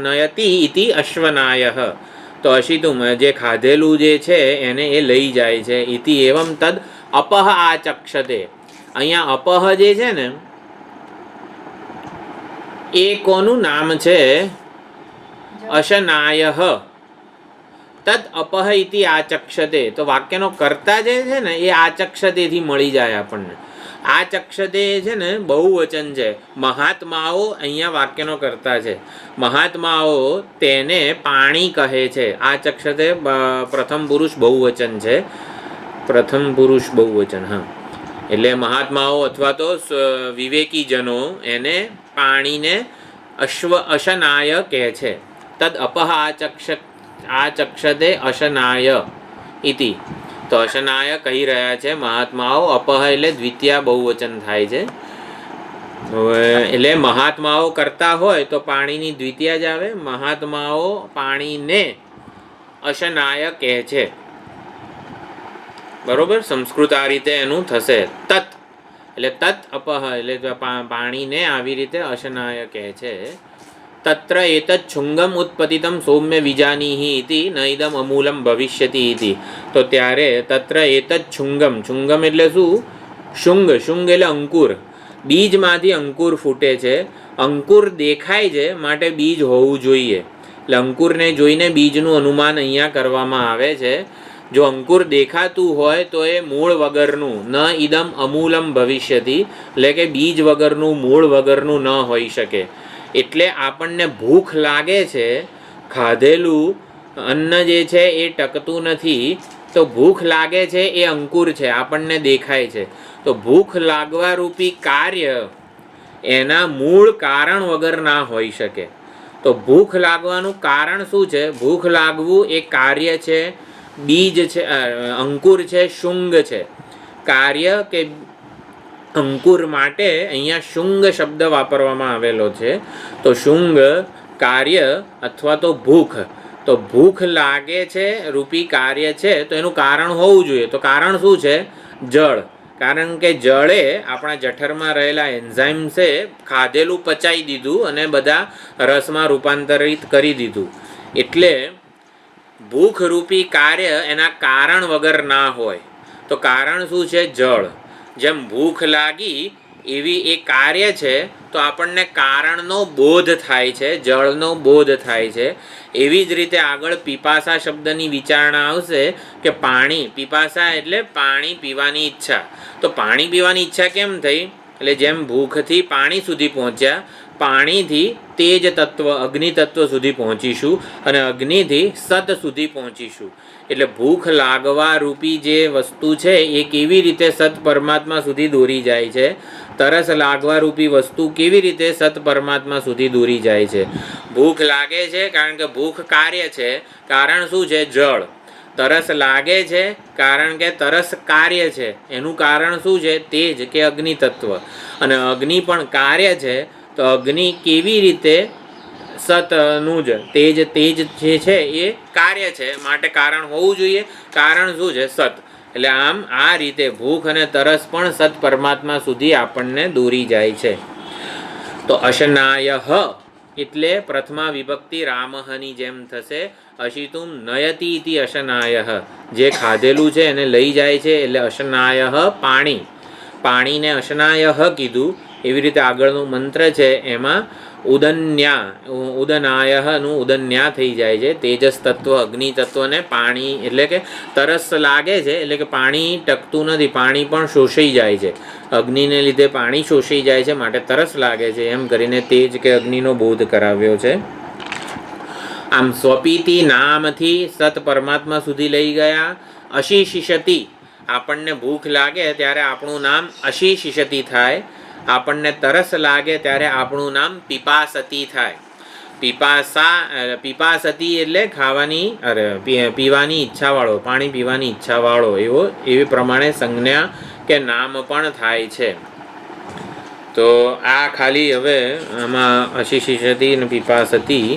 નયતિ ઇતિ અશ્વનાય. તો અશિતુમ જે ખાધેલું જે છે એને એ લઈ જાય છે. ઇતિ એવમ તદ અપહ આચક્ષતે. અહીંયા અપહ જે છે ને એ કોનું નામ છે? અશનાય. તદ અપહ ઇતિ આચક્ષતે. તો વાક્યનો કર્તા જે છે ને એ આચક્ષતેથી મળી જાય આપણને. આચક્ષતે છે ને બહુવચન છે. મહાત્માઓ અહીંયા વાક્યનો કર્તા છે. મહાત્માઓ તેને પાણી કહે છે. આચક્ષતે પ્રથમ પુરુષ બહુવચન છે. પ્રથમ પુરુષ બહુવચન. હા, એટલે મહાત્માઓ અથવા તો વિવેકીજનો એને પાણીને અશનાય કહે છે. તદ અપહ આચક્ષતે અશનાય ઇતિ. તો અશનાય કહી રહ્યા છે મહાત્માઓ. અપહ એટલે દ્વિતીયા બહુવચન થાય છે. એટલે મહાત્માઓ કરતા હોય તો પાણીની દ્વિતીયા જ આવે. મહાત્માઓ પાણીને અશનાય કહે છે. બરોબર, સંસ્કૃત આ રીતે એનું થશે. તત એટલે તત અપહ એટલે પાણીને આવી રીતે અશનાય કહે છે. તત્ર એતદ છુંગમ ઉત્પતિતમ સૌમ્ય વિજાનીહિ ઇતિ નૈદમ અમૂલમ ભવિષ્યતિ ઇતિ. તો ત્યારે તત્ર એતદ છુંગમ. છુંગમ એટલે શું? શુંગ. શુંગ એટલે અંકુર. બીજમાંથી અંકુર ફૂટે છે. અંકુર દેખાય છે માટે બીજ હોવું જોઈએ. એટલે અંકુરને જોઈને બીજનું અનુમાન અહીંયા કરવામાં આવે છે. જો અંકુર દેખાતું હોય તો એ મૂળ વગરનું, ન ઇદમ અમૂલમ ભવિષ્યતિ, એટલે કે બીજ વગરનું, મૂળ વગરનું ન હોઈ શકે. એટલે આપણને ભૂખ લાગે છે, ખાધેલું અન્ન જે છે એ ટકતું નથી, તો ભૂખ લાગે છે એ અંકુર છે, આપણને દેખાય છે. તો ભૂખ લાગવા રૂપી કાર્ય એના મૂળ કારણ વગર ના હોઈ શકે. તો ભૂખ લાગવાનું કારણ શું છે? ભૂખ લાગવું એ કાર્ય છે, બીજ છે, અંકુર છે, શુંગ છે. કાર્ય કે અંકુર માટે અહીંયા શુંગ શબ્દ વાપરવામાં આવેલો છે. તો શુંગ કાર્ય અથવા તો ભૂખ. તો ભૂખ લાગે છે રૂપી કાર્ય છે, તો એનું કારણ હોવું જોઈએ. તો કારણ શું છે? જળ. કારણ કે જળે આપણા જઠરમાં રહેલા એન્ઝાઇમ્સે ખાધેલું પચાવી દીધું અને બધા રસમાં રૂપાંતરિત કરી દીધું. એટલે ભૂખ રૂપી કાર્ય એના કારણ વગર ના હોય. તો કારણ શું છે? જળ. જેમ ભૂખ લાગી એવી એ કાર્ય છે, તો આપણને કારણનો બોધ થાય છે, જળનો બોધ થાય છે. એવી જ રીતે આગળ પીપાસા શબ્દની વિચારણા આવશે કે પાણી, પીપાસા એટલે પાણી પીવાની ઈચ્છા. તો પાણી પીવાની ઈચ્છા કેમ થઈ? એટલે જેમ ભૂખથી પાણી સુધી પહોંચ્યા, પાણીથી તેજ તત્વ, અગ્નિ તત્વ સુધી પહોંચીશું અને અગ્નિથી સત સુધી પહોંચીશું. એટલે ભૂખ લાગવા રૂપી જે વસ્તુ છે એ કેવી રીતે સત પરમાત્મા સુધી દોરી જાય છે, તરસ લાગવા રૂપી વસ્તુ કેવી રીતે સત પરમાત્મા સુધી દોરી જાય છે. ભૂખ લાગે છે કારણ કે ભૂખ કાર્ય છે. કારણ શું છે? જળ. તરસ લાગે છે કારણ કે તરસ કાર્ય છે. એનું કારણ શું છે? તેજ કે અગ્નિ તત્વ. અને અગ્નિ પણ કાર્ય છે. તો અગ્નિ કેવી રીતે સતનું જ તેજ જે છે એ કાર્ય છે, માટે કારણ હોવું જોઈએ. કારણ શું છે? સત. એટલે આમ આ રીતે ભૂખ અને તરસ પણ સત પરમાત્મા સુધી આપણને દોરી જાય છે. તો અશનાય એટલે પ્રથમા વિભક્તિ રામહની જેમ થશે. અશિતુમ નયતિ ઇતિ અશનાય. જે ખાધેલું છે એને લઈ જાય છે એટલે અશનાય પાણી. પાણીને અશનાય કીધું. એવી રીતે આગળનું મંત્ર છે એમાં ઉદનાયનું ઉદન્યા થઈ જાય છે. તેજસ તત્વ, અગ્નિ તત્વને પાણી એટલે કે તરસ લાગે છે, એટલે કે પાણી ટકતું નથી, પાણી પણ શોષાઈ જાય છે. અગ્નિને લીધે પાણી શોષાઈ જાય છે માટે તરસ લાગે છે. એમ કરીને તેજ કે અગ્નિનો બોધ કરાવ્યો છે. આમ સ્વપીતિ નામથી સત પરમાત્મા સુધી લઈ ગયા. અશીશિષતિ આપણને ભૂખ લાગે ત્યારે આપણું નામ અશીશિષતિ થાય. આપણને તરસ લાગે ત્યારે આપણું નામ પિપાસતી થાય. પીપાસતી એટલે ખાવાની પીવાની ઈચ્છાવાળો, પાણી પીવાની ઈચ્છાવાળો એવી પ્રમાણે સંજ્ઞા કે નામ પણ થાય છે. તો આ ખાલી હવે આમાં અશીશિષતી અને પીપાસતી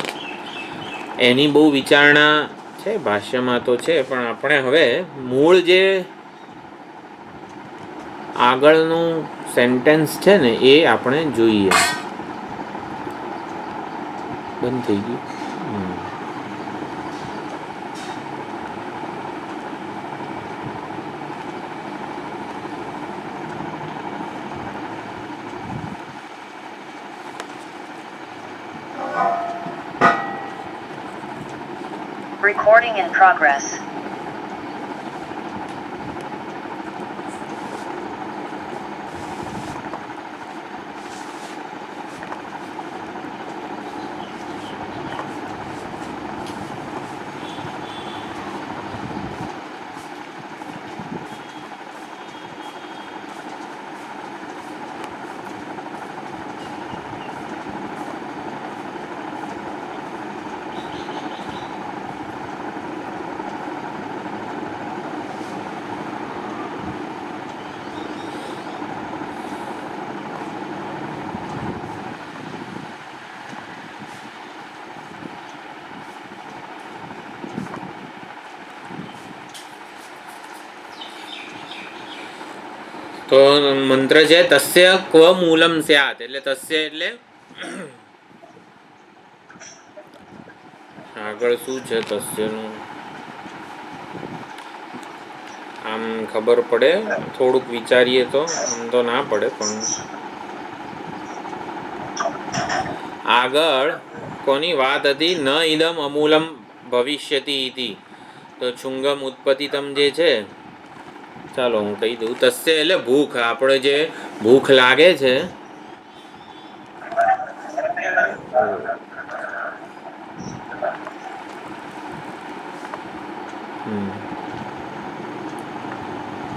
એની બહુ વિચારણા છે, ભાષ્યમાં તો છે, પણ આપણે હવે મૂળ જે આગળનું સેન્ટેન્સ છે ને એ આપણે જોઈએ. બંધ થઈ ગયું. Recording in progress. તો મંત્ર છે તસ્ય ક્વ મૂલમ સ્યાત, એટલે તસ્ય એટલે આગળ શું છે તસ્યનું આમ ખબર પડે, થોડુંક વિચારીએ તો આમ તો ના પડે, પણ આગળ કોની વાત હતી? ન ઇદમ અમૂલમ ભવિષ્યતિ ઇતિ. તો છુંગમ ઉત્પત્તિતમ જે છે, ચાલો હું કહી દઉં. તસ્ય એટલે ભૂખ, આપણે જે ભૂખ લાગે છે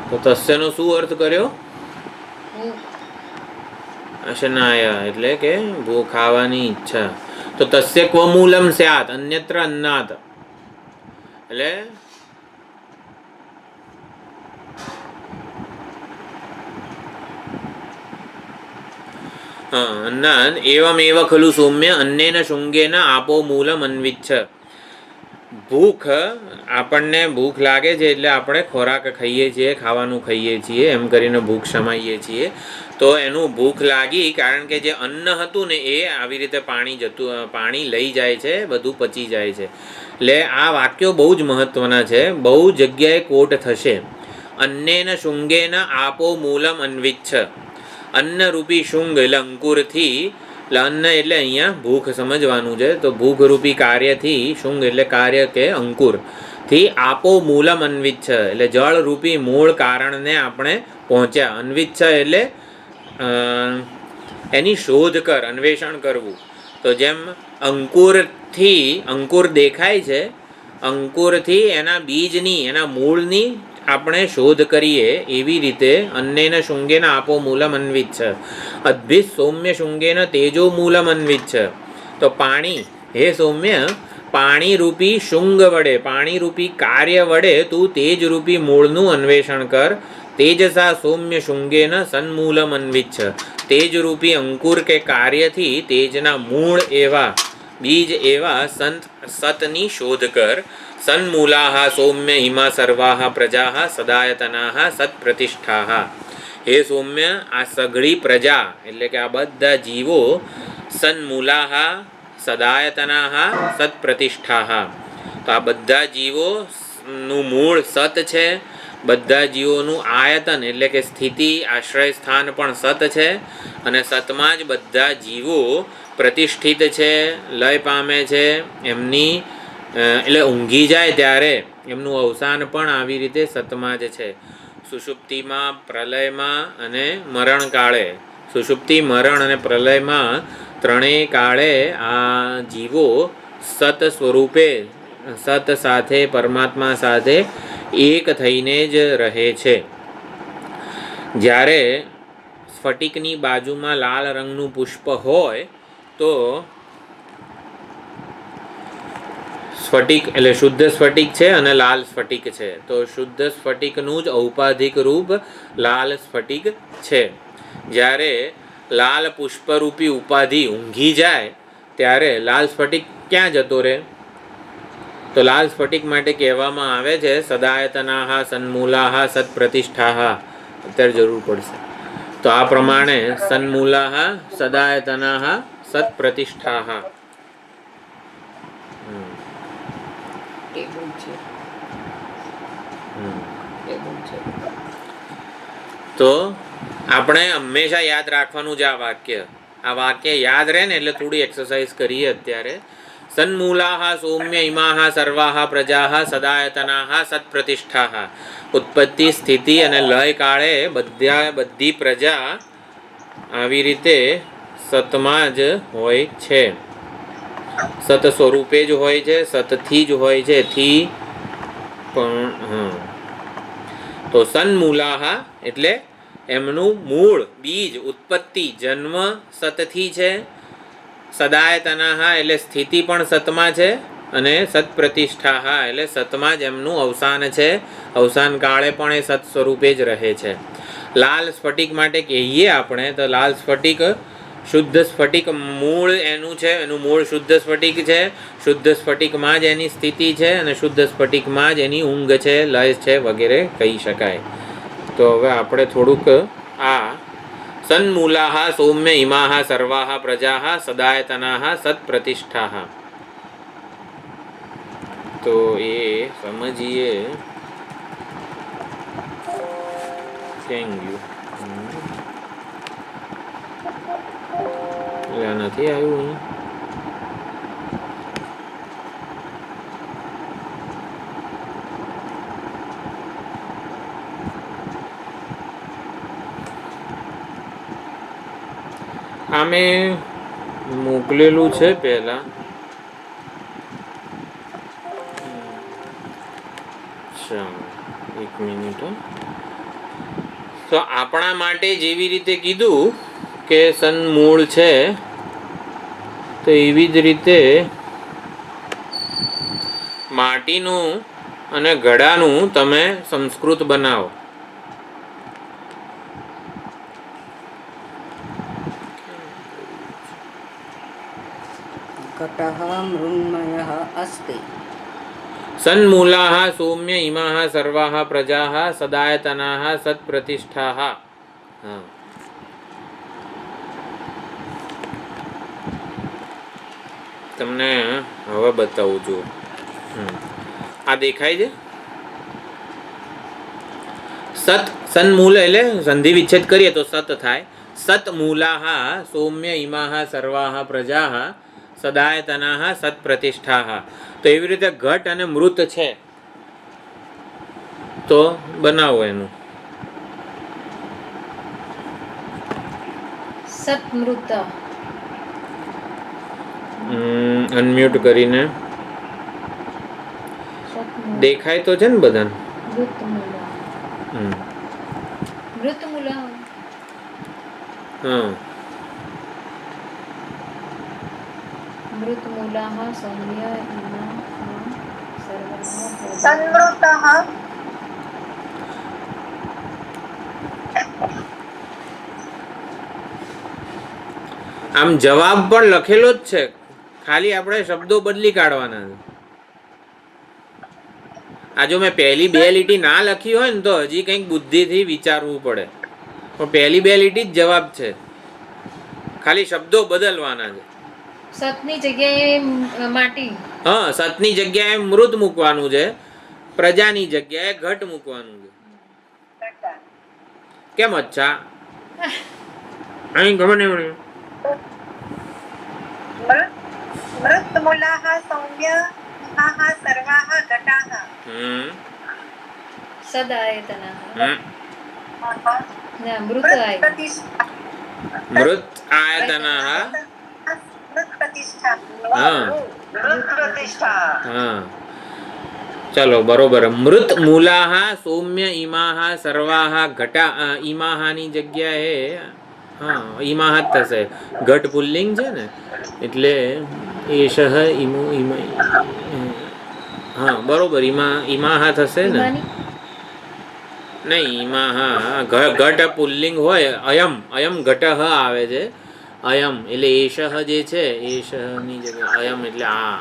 તો તસ્યનો શું અર્થ કર્યો? અશનાયા એટલે કે ભૂખ ખાવાની ઈચ્છા. તો તસ્ય ક્વ મૂલમ સ્યાત અન્યત્ર અન્નાત, એટલે અન્નાન એવમેવ ખલુ સૌમ્ય અન્નેન શુંગેન આપો મૂલમ અન્વિચ્છ. ભૂખ, આપણને ભૂખ લાગે છે એટલે આપણે ખોરાક ખાઈએ છીએ, ખાવાનું ખાઈએ છીએ, એમ કરીને ભૂખ શમાઈએ છીએ. તો એનું ભૂખ લાગી કારણ કે જે અન્ન હતું ને એ આવી રીતે પાણી લઈ જાય છે, બધું પચી જાય છે. એટલે આ વાક્યો બહુ જ મહત્વના છે, બહુ જગ્યાએ કોટ થશે. અન્નેન શુંગેન આપો મૂલમ અન્વિચ્છ. અન્ન રૂપી શુંગ એટલે અંકુરથી, એટલે અન્ન એટલે અહીંયા ભૂખ સમજવાનું છે. તો ભૂખ રૂપી કાર્યથી, શુંગ એટલે કાર્ય કે અંકુરથી આપો મૂલમ અન્વિચ્છ એટલે જળ રૂપી મૂળ કારણને આપણે પહોંચ્યા. અન્વિચ્છ એટલે એની શોધ કર, અન્વેષણ કરવું. તો જેમ અંકુરથી અંકુર દેખાય છે, અંકુરથી એના બીજની, એના મૂળની આપણે શોધ કરીએ, એવી રીતે અન્નેન શુંગેન આપો મૂલમ અન્વિચ્છ. અદ્ભિત સૌમ્ય શુંગેન તેજો મૂલમ અન્વિચ્છ. તો પાણી, હે સૌમ્ય, પાણી રૂપી શુંગ વડે, પાણી રૂપી કાર્ય વડે તું તેજ રૂપી મૂળનું અન્વેષણ કર. તેજસા સૌમ્ય શુંગેન સન્મૂલમ અન્વિચ્છ. તેજ રૂપી અંકુર કે કાર્યથી તેજના મૂળ એવા, બીજ એવા સતની શોધ કર. સન્મૂલાહ સૌમ્ય હિમા સર્વાહ પ્રજાહ સદાયતનાહ સત્પ્રતિષ્ઠાહ. હે સૌમ્ય, આ સઘળી પ્રજા એટલે કે આ બધા જીવો, સન્મૂલાહ સદાયતનાહ સત્પ્રતિષ્ઠાહ. તો આ બધા જીવોનું મૂળ સત છે. બધા જીવોનું આયતન એટલે કે સ્થિતિ, આશ્રય સ્થાન પણ સત છે. અને સતમાં જ બધા જીવો પ્રતિષ્ઠિત છે, લય પામે છે. એમની એટલે ઊંઘી જાય ત્યારે એમનું અવસાન પણ આવી રીતે સતમાં જ છે. સુષુપ્તિમાં, પ્રલયમાં અને મરણ કાળે, સુષુપ્તિ, મરણ અને પ્રલયમાં ત્રણેય કાળે આ જીવો સત સ્વરૂપે સત સાથે પરમાત્મા સાથે એક થઈને જ રહે છે. જ્યારે સ્ફટિકની બાજુમાં લાલ રંગનું પુષ્પ હોય તો સ્ફટિક એટલે શુદ્ધ સ્ફટિક છે અને લાલ સ્ફટિક છે. તો શુદ્ધ સ્ફટિકનું જ ઔપાધિક રૂપ લાલ સ્ફટિક છે. જ્યારે લાલ પુષ્પરૂપી ઉપાધિ ઊંઘી જાય ત્યારે લાલ સ્ફટિક ક્યાં જતો રહે? તો લાલ સ્ફટિક માટે કહેવામાં આવે છે સદાયતનાહ સન્મૂલાહ સત્પ્રતિષ્ઠાહ. અત્યારે જરૂર પડશે. તો આ પ્રમાણે સન્મૂલાહ સદાયતનાહ સત્પ્રતિષ્ઠાહ. તો આપણે હંમેશા યાદ રાખવાનું છે આ વાક્ય. આ વાક્ય યાદ રહે ને એટલે થોડી એક્સરસાઇઝ કરીએ અત્યારે. સન્મૂલાહ સૌમ્ય ઇમાહ સર્વાહ પ્રજાહ સદાયતનાહ સત્પ્રતિષ્ઠાહ. ઉત્પત્તિ સ્થિતિ અને લય કાળે બધી પ્રજા આવી રીતે સતમાં જ હોય છે. સત સ્વરૂપે જ હોય છે, સતથી જ હોય છે. થી પણ તો સન્મૂલાહ એટલે એમનું મૂળ બીજ ઉત્પત્તિ જન્મ સતથી છે. સદાયતનાહ એટલે સ્થિતિ પણ સતમાં છે અને સત્પ્રતિષ્ઠાહ એટલે સતમાં જ એમનું અવસાન છે. અવસાન કાળે પણ એ સત સ્વરૂપે જ રહે છે. લાલ સ્ફટિક માટે કહીએ આપણે તો લાલ સ્ફટિક શુદ્ધ સ્ફટિક મૂળ એનું છે. એનું મૂળ શુદ્ધ સ્ફટિક છે. શુદ્ધ સ્ફટિકમાં જ એની સ્થિતિ છે અને શુદ્ધ સ્ફટિકમાં જ એની ઊંઘ છે, લય છે વગેરે કહી શકાય. તો હવે આપણે થોડુંક આ સન્મૂલાહ સૌમ્ય ઇમાહ સર્વાહ પ્રજાહ સદાયતનાહ સત્પ્રતિષ્ઠાહ તો એ સમજીએ. ક્યાં ગયું? નથી આવ્યું અહીં. આ મેં મોકલેલું છે પહેલા. ચાલો એક મિનિટ. તો આપણા માટે જેવી રીતે કીધું કે સન્મૂળ છે તો એવી જ રીતે માટીનું અને ઘડાનું તમે સંસ્કૃત બનાવો. ઘટઃ મૃન્મયઃ અસ્તિ. સન્મૂલાહ સૌમ્ય ઇમાહ સર્વાહ પ્રજાહ સદાયતનાહ સત્પ્રતિષ્ઠાહ. હા, તમને હવે બતાવું છું. આ દેખાય છે સત સન્મૂલ એટલે સંધિ વિચ્છેદ કરીએ તો સત થાય. સતમૂલાહ સૌમ્ય ઇમાહ સર્વાહ પ્રજાહ સદાયતનાહ સત્પ્રતિષ્ઠાહ. તો એવી રીતે ઘટ અને મૃત છે તો બનાવો એનું. સતમૃત અનમ્યુટ કરીને દેખાય તો છે ને બધાને? મૃતમૂલા મૃતમૂલા હા. મૃતમૂલાઃ સૌમ્ય ઇમાઃ સર્વાઃ સન્મૃતઃ આમ જવાબ પણ લખેલો જ છે, ખાલી આપણે શબ્દો બદલી કાઢવાના છે. આ જો મેં પહેલી બે લીટી ના લખી હોય ને તો હજી કંઈક બુદ્ધિથી વિચારવું પડે, પણ પહેલી બે લીટી જ જવાબ છે, ખાલી શબ્દો બદલવાના છે. સતની જગ્યાએ માટી. હા, સતની જગ્યાએ મૃત મૂકવાનું છે, પ્રજાની જગ્યાએ ઘટ મૂકવાનું છે. કેમ અચ્છા? અહીં ખબર નહીં પડે. મૃતમૂલાઃ સૌમ્ય ઇમાઃ સર્વાઃ ઘટાઃ સદાયતનાઃ મૃત મૃત આયતનાઃ प्रतिष्ठा હા मृत प्रतिष्ठा હા ચાલો બરોબર મૃત મૂલાહ સૌમ્ય ઇમાહ સર્વાહ ઘટા ઇમાહાની જગ્યાએ હા ઇમાહ જ થશે ઘટ પુલ્લિંગ છે ને એટલે એશહ ઇમુ ઇમ હા બરોબર ઇમાહ થશે ને ઈમાની નહીં ઇમાહ ઘટ પુલ્લિંગ હોય અયમ અયમ ઘટહ આવે છે અયમ એટલે એશહ જે છે એશહની જગ્યાએ અયમ એટલે આ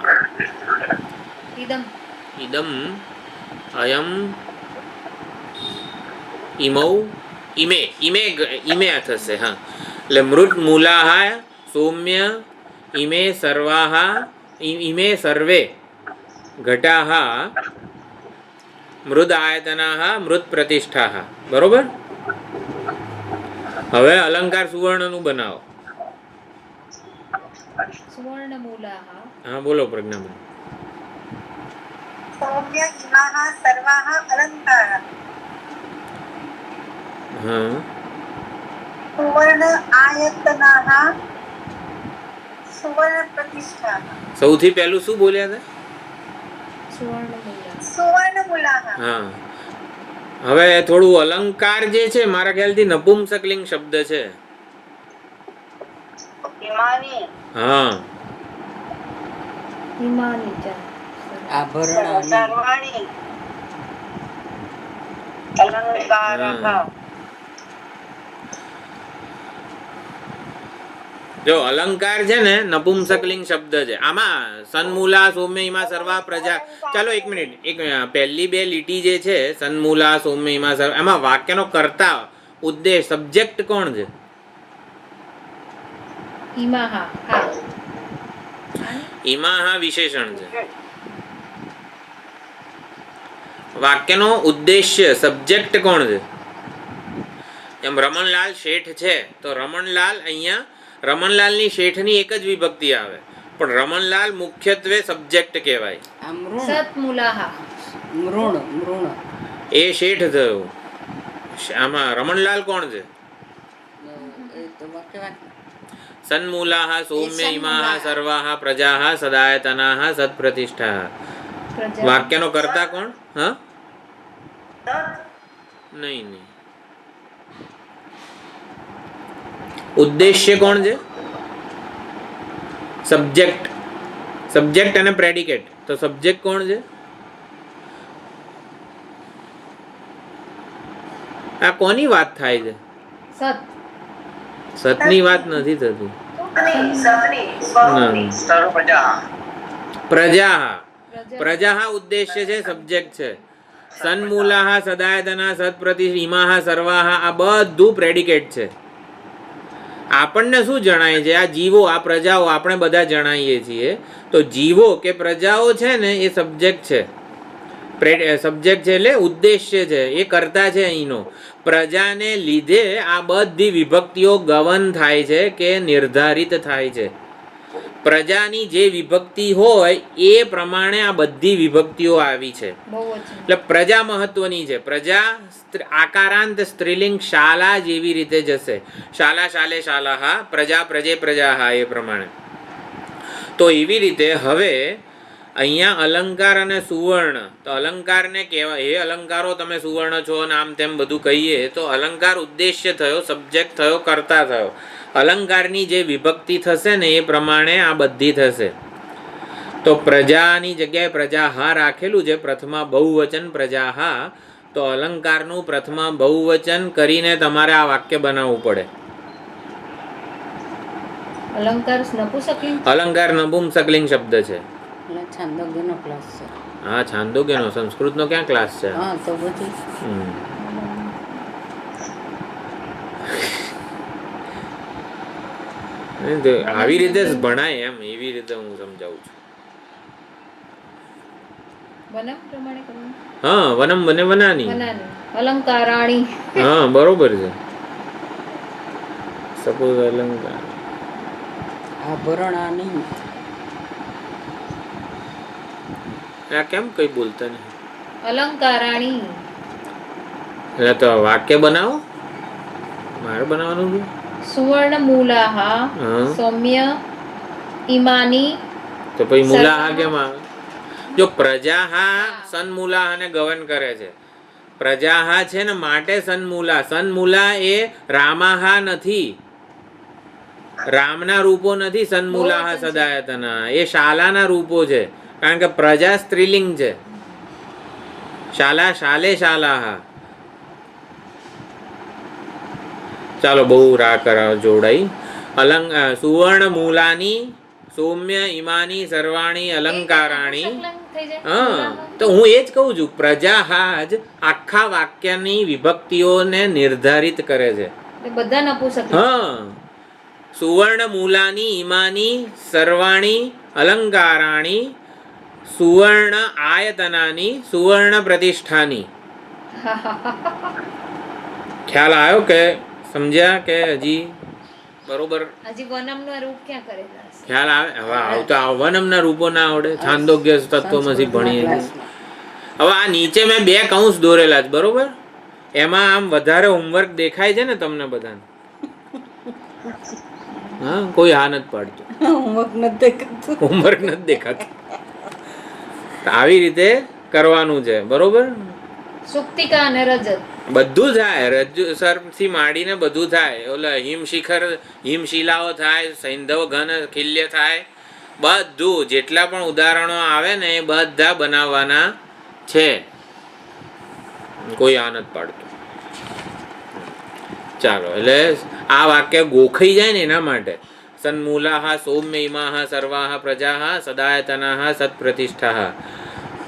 ઇદમ ઇદમ અયમ ઇમૌ ઇમે ઇમે ઇમે થશે હા એટલે મૃત મૂલાહ સૌમ્ય ઇમે સર્વાહ ઇમે સર્વે ઘટાહ મૃદ આયતનાહ મૃત પ્રતિષ્ઠાહ બરોબર હવે અલંકાર સુવર્ણનું બનાવો સુવર્ણમૂલાહ હા બોલો પ્રજ્ઞાબેન सौम्य इमाः सर्वाः अलङ्कारः હા सुवर्ण आयतनाः सुवर्ण प्रतिष्ठा સૌથી પહેલું શું બોલ્યા હતા સુવર્ણમૂલાહ सुवर्णमूलाः હા હવે થોડું અલંકાર જે છે મારા ખ્યાલથી નપુંસકલિંગ શબ્દ છે इमानि હા ઈમાની ચા આભરણાની सर्वाणि अलङ्कारः જો અલંકાર છે ને નપુંસકલિંગ શબ્દ છે આમાં સન્મૂલા સૌમ્યમાં સર્વા પ્રજા ચાલો એક મિનિટ પહેલી બે લીટી જે છે સન્મૂલા સૌમ્યમાં સર્વા એમાં વાક્યનો કર્તા ઉદ્દેશ સબ્જેક્ટ કોણ છે ઈમાહા હા એમાં હા વિશેષણ છે વાક્યનો ઉદ્દેશ્ય સબ્જેક્ટ કોણ છે એમ રમણલાલ શેઠ છે તો રમણલાલ અહીંયા રમણલાલની શેઠની એક જ વિભક્તિ આવે પણ રમણલાલ મુખ્યત્વે સબ્જેક્ટ કહેવાય આ મૃણ સતમૂલાહ મૃણ મૃણ એ શેઠ થયો આમાં રમણલાલ કોણ છે એ તો વાક્ય વાક્ય સન્મૂલાહ સૌમ્ય એ ઇમાહ સન્મૂલાહ. સર્વાહ પ્રજાહ સદાયતનાહ સત્પ્રતિષ્ઠા પ્રજા વાક્યનો કર્તા કોણ હા નહીં નહીં ઉદ્દેશ્ય કોણ છે સબ્જેક્ટ અને પ્રેડિકેટ તો સબ્જેક્ટ કોણ છે આ કોની વાત થાય છે સત સતની વાત નથી થતી सपनी સર્વ પ્રજા પ્રજા પ્રજા પ્રજા ઉદ્દેશ્ય છે સબ્જેક્ટ છે સન્મૂલાહ સદાયતના સત્પ્રતિ ઇમાહ સર્વાહ આ બધું પ્રેડિકેટ છે આપણને શું જણાય છે આ જીવો આ પ્રજાઓ આપણે બધા જણાઈએ છીએ તો જીવો કે પ્રજાઓ છે ને એ સબ્જેક્ટ છે સબ્જેક્ટ છે એટલે ઉદ્દેશ્ય છે એ કરતા છે અહીંનો પ્રજાને લીધે આ બધી વિભક્તિઓ ગવન થાય છે કે નિર્ધારિત થાય છે પ્રજાની જે વિભક્તિ હોય એ પ્રમાણે આ બધી વિભક્તિઓ આવી છે બહુવચન એટલે પ્રજા મહત્વની છે પ્રજા આકારાંત સ્ત્રીલિંગ શાલા જેવી રીતે જશે શાલા શાલે શાલાહા પ્રજા પ્રજે પ્રજાહા એ પ્રમાણે તો એવી રીતે હવે અહીંયા અલંકાર અને સુવર્ણ તો અલંકારને કહેવાય એ અલંકારો તમે સુવર્ણ છો ને આમ તેમ બધું કહીએ તો અલંકાર ઉદ્દેશ્ય થયો સબ્જેક્ટ થયો કર્તા થયો અલંકારની જે વિભક્તિ થશે ને એ પ્રમાણે આ બધી થશે તો પ્રજાની જગ્યાએ પ્રજા હા રાખેલું છે પ્રથમા બહુવચન પ્રજા હા તો અલંકારનું પ્રથમા બહુવચન કરીને તમારે આ વાક્ય બનાવવું પડે અલંકાર નપુંસકલિંગ અલંકાર નપુંસકલિંગ શબ્દ છે એટલે છાંદોગ્યનો ક્લાસ છે હા છાંદોગ્યનો સંસ્કૃતનો ક્યાં ક્લાસ છે હા તો પછી હમ. નહીં તો આવી રીતે જ ભણાય એમ એવી રીતે હું સમજાવું છું વનમ પ્રમાણે કરવું હા વનમ વને વનાની વનાની અલંકારાણી હા બરોબર છે સપોઝ અલંકાર આભરણાની આ કેમ કઈ બોલતા નહીં અલંકારાણી એટલે તો વાક્ય બનાવો મારે બનાવવાનું છે સુવર્ણમૂલાહ હા. સૌમ્ય ઈમાની તો પછી મૂલાહા સર્વાહા. કેમ આવે? જો પ્રજાહા સન્મૂલાહાને ગવન કરે છે. પ્રજાહા છે ને માટે સન્મૂલા. સન્મૂલા એ રામાહા નથી, રામના રૂપો નથી. સન્મૂલાહા બહુવચન છે. સદાયતના એ શાલાના રૂપો છે, કારણ કે પ્રજા સ્ત્રીલિંગ છે. શાલા શાલે શાલાહા. ચાલો બહુ રા કરાવ જોડાઈ. સુવર્ણ મૂલાની સૌમ્ય ઇમાની સર્વાણી અલંકારાણી. નપુંસકલિંગ થઈ જાય. હા, મૂલાહા. તો હું એ જ કહું છું, પ્રજાહા જ આખા વાક્યની વિભક્તિઓને નિર્ધારિત કરે છે. એટલે બધા નપુંસકલિંગ. હા, સુવર્ણ મૂલાની ઇમાની સર્વાણી અલંકારાણી સુવર્ણ આયતનાની સુવર્ણ પ્રતિષ્ઠાની. ખ્યાલ આવ્યો કે સમજ્યા કે હજી બરોબર હજી વનમનું રૂપ ક્યાં કરેલા હશે? ખ્યાલ આવે? હવે આવતા વનમના રૂપો ના આવડે, છાંદોગ્ય તત્વમાંથી ભણીએ છીએ. ક્લાસમાં. હવે આ નીચે મેં 2 કૌંસ દોરેલા છે, બરોબર? એમાં આમ વધારે હોમવર્ક દેખાય છે ને તમને બધાને? હા, કોઈ હા નથી પાડતું, હોમવર્ક નથી દેખાતું. હોમવર્ક નથી દેખાતું. તો આવી રીતે કરવાનું છે, બરોબર? સુક્તિકા અને રજત. બધું થાય, રજ્જુ સર્પથી માંડીને બધું થાય. ઓલા હિમશિખર હિમશિલાઓ થાય, સૈંધવ ઘન ખિલ્ય થાય, બધું જેટલા પણ ઉદાહરણો આવે ને એ બધા બનાવવાના છે. કોઈ આ નથી પાડતું. ચાલો, એટલે આ વાક્ય ગોખાઈ જાય ને એના માટે સન્મૂલાહા સૌમ્ય ઇમાહા સર્વાહા પ્રજાહા સદાયતનાહા સત્પ્રતિષ્ઠાહા.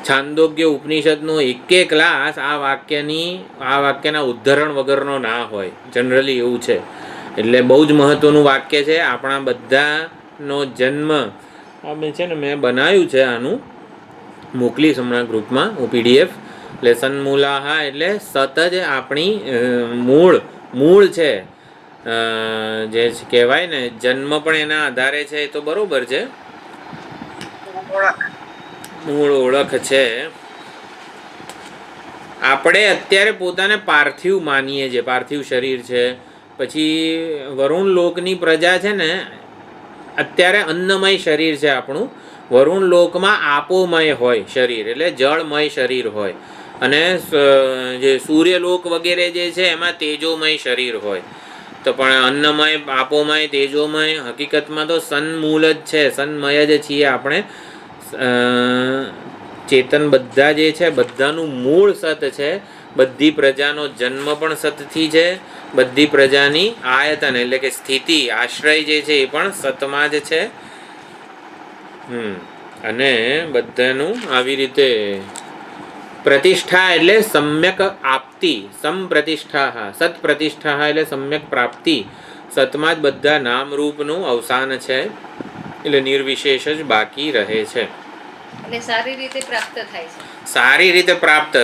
છાંદોગ્ય ઉપનિષદનો એક ક્લાસ આ વાક્યના ઉદ્ધરણ વગરનો ના હોય. જનરલી એવું છે. એટલે બહુ જ મહત્વનું વાક્ય છે. આપણા બધાનો જન્મ છે ને મેં બનાવ્યું છે, આનું મોકલીશ હમણાં ગ્રુપમાં હું PDF. એટલે સન્મૂલાહા એટલે સત જ આપણી મૂળ છે, જે કહેવાય ને જન્મ પણ એના આધારે છે. એ તો બરોબર છે, મૂળ ઓળખ છે. આપણે અત્યારે પોતાને પાર્થિવ માનીએ છીએ, પાર્થિવ શરીર છે. પછી વરુણ લોકની પ્રજા છે ને, અત્યારે અન્નમય શરીર છે આપણું. વરુણ લોકમાં આપોમય હોય શરીર, એટલે જળમય શરીર હોય. અને જે સૂર્યલોક વગેરે જે છે એમાં તેજોમય શરીર હોય. તો પણ અન્નમય, આપોમય, તેજોમય હકીકતમાં તો સન્મૂલ જ છે, સન્મય જ છીએ આપણે. ચેતન બધા જે છે બધાનું મૂળ સત છે. બધી પ્રજાનો જન્મ પણ સતથી છે. બધી પ્રજાની આયતન એટલે કે સ્થિતિ, આશ્રય જે છે એ પણ સતમાં જ છે. અને બધાનું આવી રીતે પ્રતિષ્ઠા એટલે સમ્યક આપતી. સમપ્રતિષ્ઠા, સત પ્રતિષ્ઠા એટલે સમ્યક પ્રાપ્તિ. સતમાં જ બધા નામરૂપનું અવસાન છે, એટલે નિર્વિશેષ જ બાકી રહે છે. એટલે સારી રીતે પ્રાપ્ત થાય છે. સારી રીતે પ્રાપ્ત.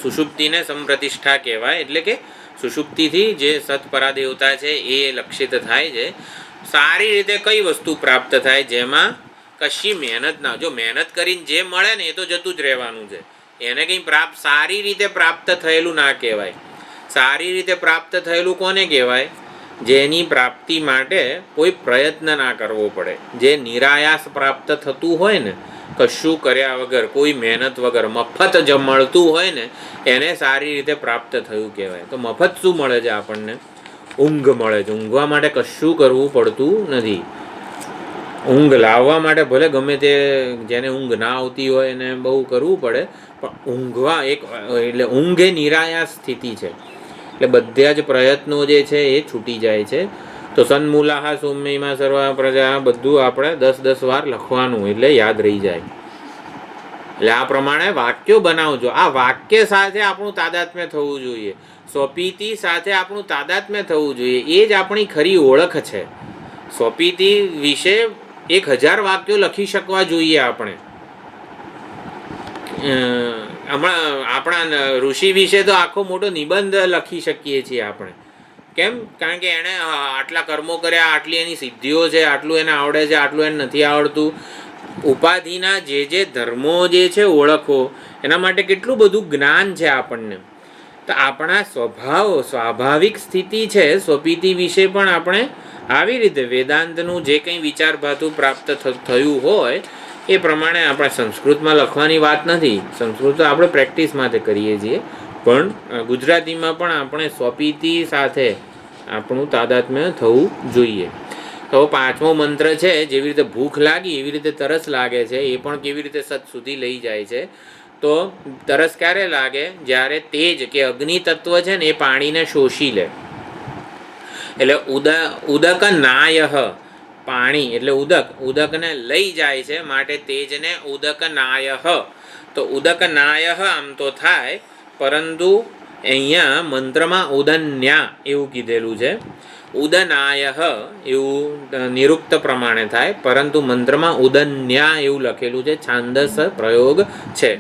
સુષુપ્તિને સંપ્રતિષ્ઠા કહેવાય. એટલે કે સુષુપ્તિથી જે સતપરા દેવતા છે એ લક્ષિત થાય છે. સારી રીતે કઈ વસ્તુ પ્રાપ્ત થાય? જેમાં કશી મહેનત ના. જો મહેનત કરીને જે મળે ને એ તો જતું જ રહેવાનું છે. એને કંઈ સારી રીતે પ્રાપ્ત થયેલું ના કહેવાય. સારી રીતે પ્રાપ્ત થયેલું કોને કહેવાય? જેની પ્રાપ્તિ માટે કોઈ પ્રયત્ન ના કરવો પડે. જે નિરાયાસ પ્રાપ્ત થતું હોય ને, કશું કર્યા વગર, કોઈ મહેનત વગર મફત જ મળતું હોય ને, એને સારી રીતે પ્રાપ્ત થયું કહેવાય. તો મફત શું મળે છે આપણને? ઊંઘ મળે છે. ઊંઘવા માટે કશું કરવું પડતું નથી. ઊંઘ લાવવા માટે ભલે ગમે તે જેને ઊંઘ ના આવતી હોય એને બહુ કરવું પડે, પણ ઊંઘવા એટલે ઊંઘ એ નિરાયાસ સ્થિતિ છે. એટલે બધા જ પ્રયત્નો જે છે એ છૂટી જાય છે. તો સન્મૂલાહા સૌમ્યમાં સર્વા પ્રજા બધું આપણે 10-10 વાર લખવાનું, એટલે યાદ રહી જાય. એટલે આ પ્રમાણે વાક્યો બનાવજો. આ વાક્ય સાથે આપણું તાદાત્મ્ય થવું જોઈએ. સ્વપીતિ સાથે આપણું તાદાત્મ્ય થવું જોઈએ. એ જ આપણી ખરી ઓળખ છે. સ્વપીતિ વિશે 1000 વાક્યો લખી શકવા જોઈએ આપણે. હમણાં આપણા ઋષિ વિશે તો આખો મોટો નિબંધ લખી શકીએ છીએ આપણે. કેમ? કારણ કે એણે આટલા કર્મો કર્યા, આટલી એની સિદ્ધિઓ છે, આટલું એને આવડે છે, આટલું એને નથી આવડતું. ઉપાધિના જે ધર્મો જે છે ઓળખો, એના માટે કેટલું બધું જ્ઞાન છે આપણને. તો આપણા સ્વાભાવિક સ્થિતિ છે સ્વપીતિ વિશે પણ આપણે આવી રીતે વેદાંતનું જે કંઈ વિચારભાતું પ્રાપ્ત થયું હોય એ પ્રમાણે આપણે સંસ્કૃતમાં લખવાની વાત નથી. સંસ્કૃત તો આપણે પ્રેક્ટિસ માટે કરીએ છીએ, પણ ગુજરાતીમાં પણ આપણે સ્વપીતિ સાથે આપણું તાદાત્મ્ય થવું જોઈએ. તો 5મો મંત્ર છે, જેવી રીતે ભૂખ લાગી એવી રીતે તરસ લાગે છે, એ પણ કેવી રીતે સત સુધી લઈ જાય છે. તો તરસ ક્યારે લાગે? જ્યારે તેજ કે અગ્નિ તત્વ છે ને એ પાણીને શોષી લે. એટલે ઉદક નાય, પાણી એટલે ઉદકને લઈ જાય છે, માટે તેજને ઉદક નાય. તો ઉદક નાય આમ તો થાય, પરંતુ અહીંયા મંત્રમાં ઉદન્યા એવું કીધેલું છે. ઉદનાય એવું નિરુક્ત પ્રમાણે થાય, પરંતુ મંત્રમાં ઉદન્યા એવું લખેલું છે, છાંદસ પ્રયોગ છે.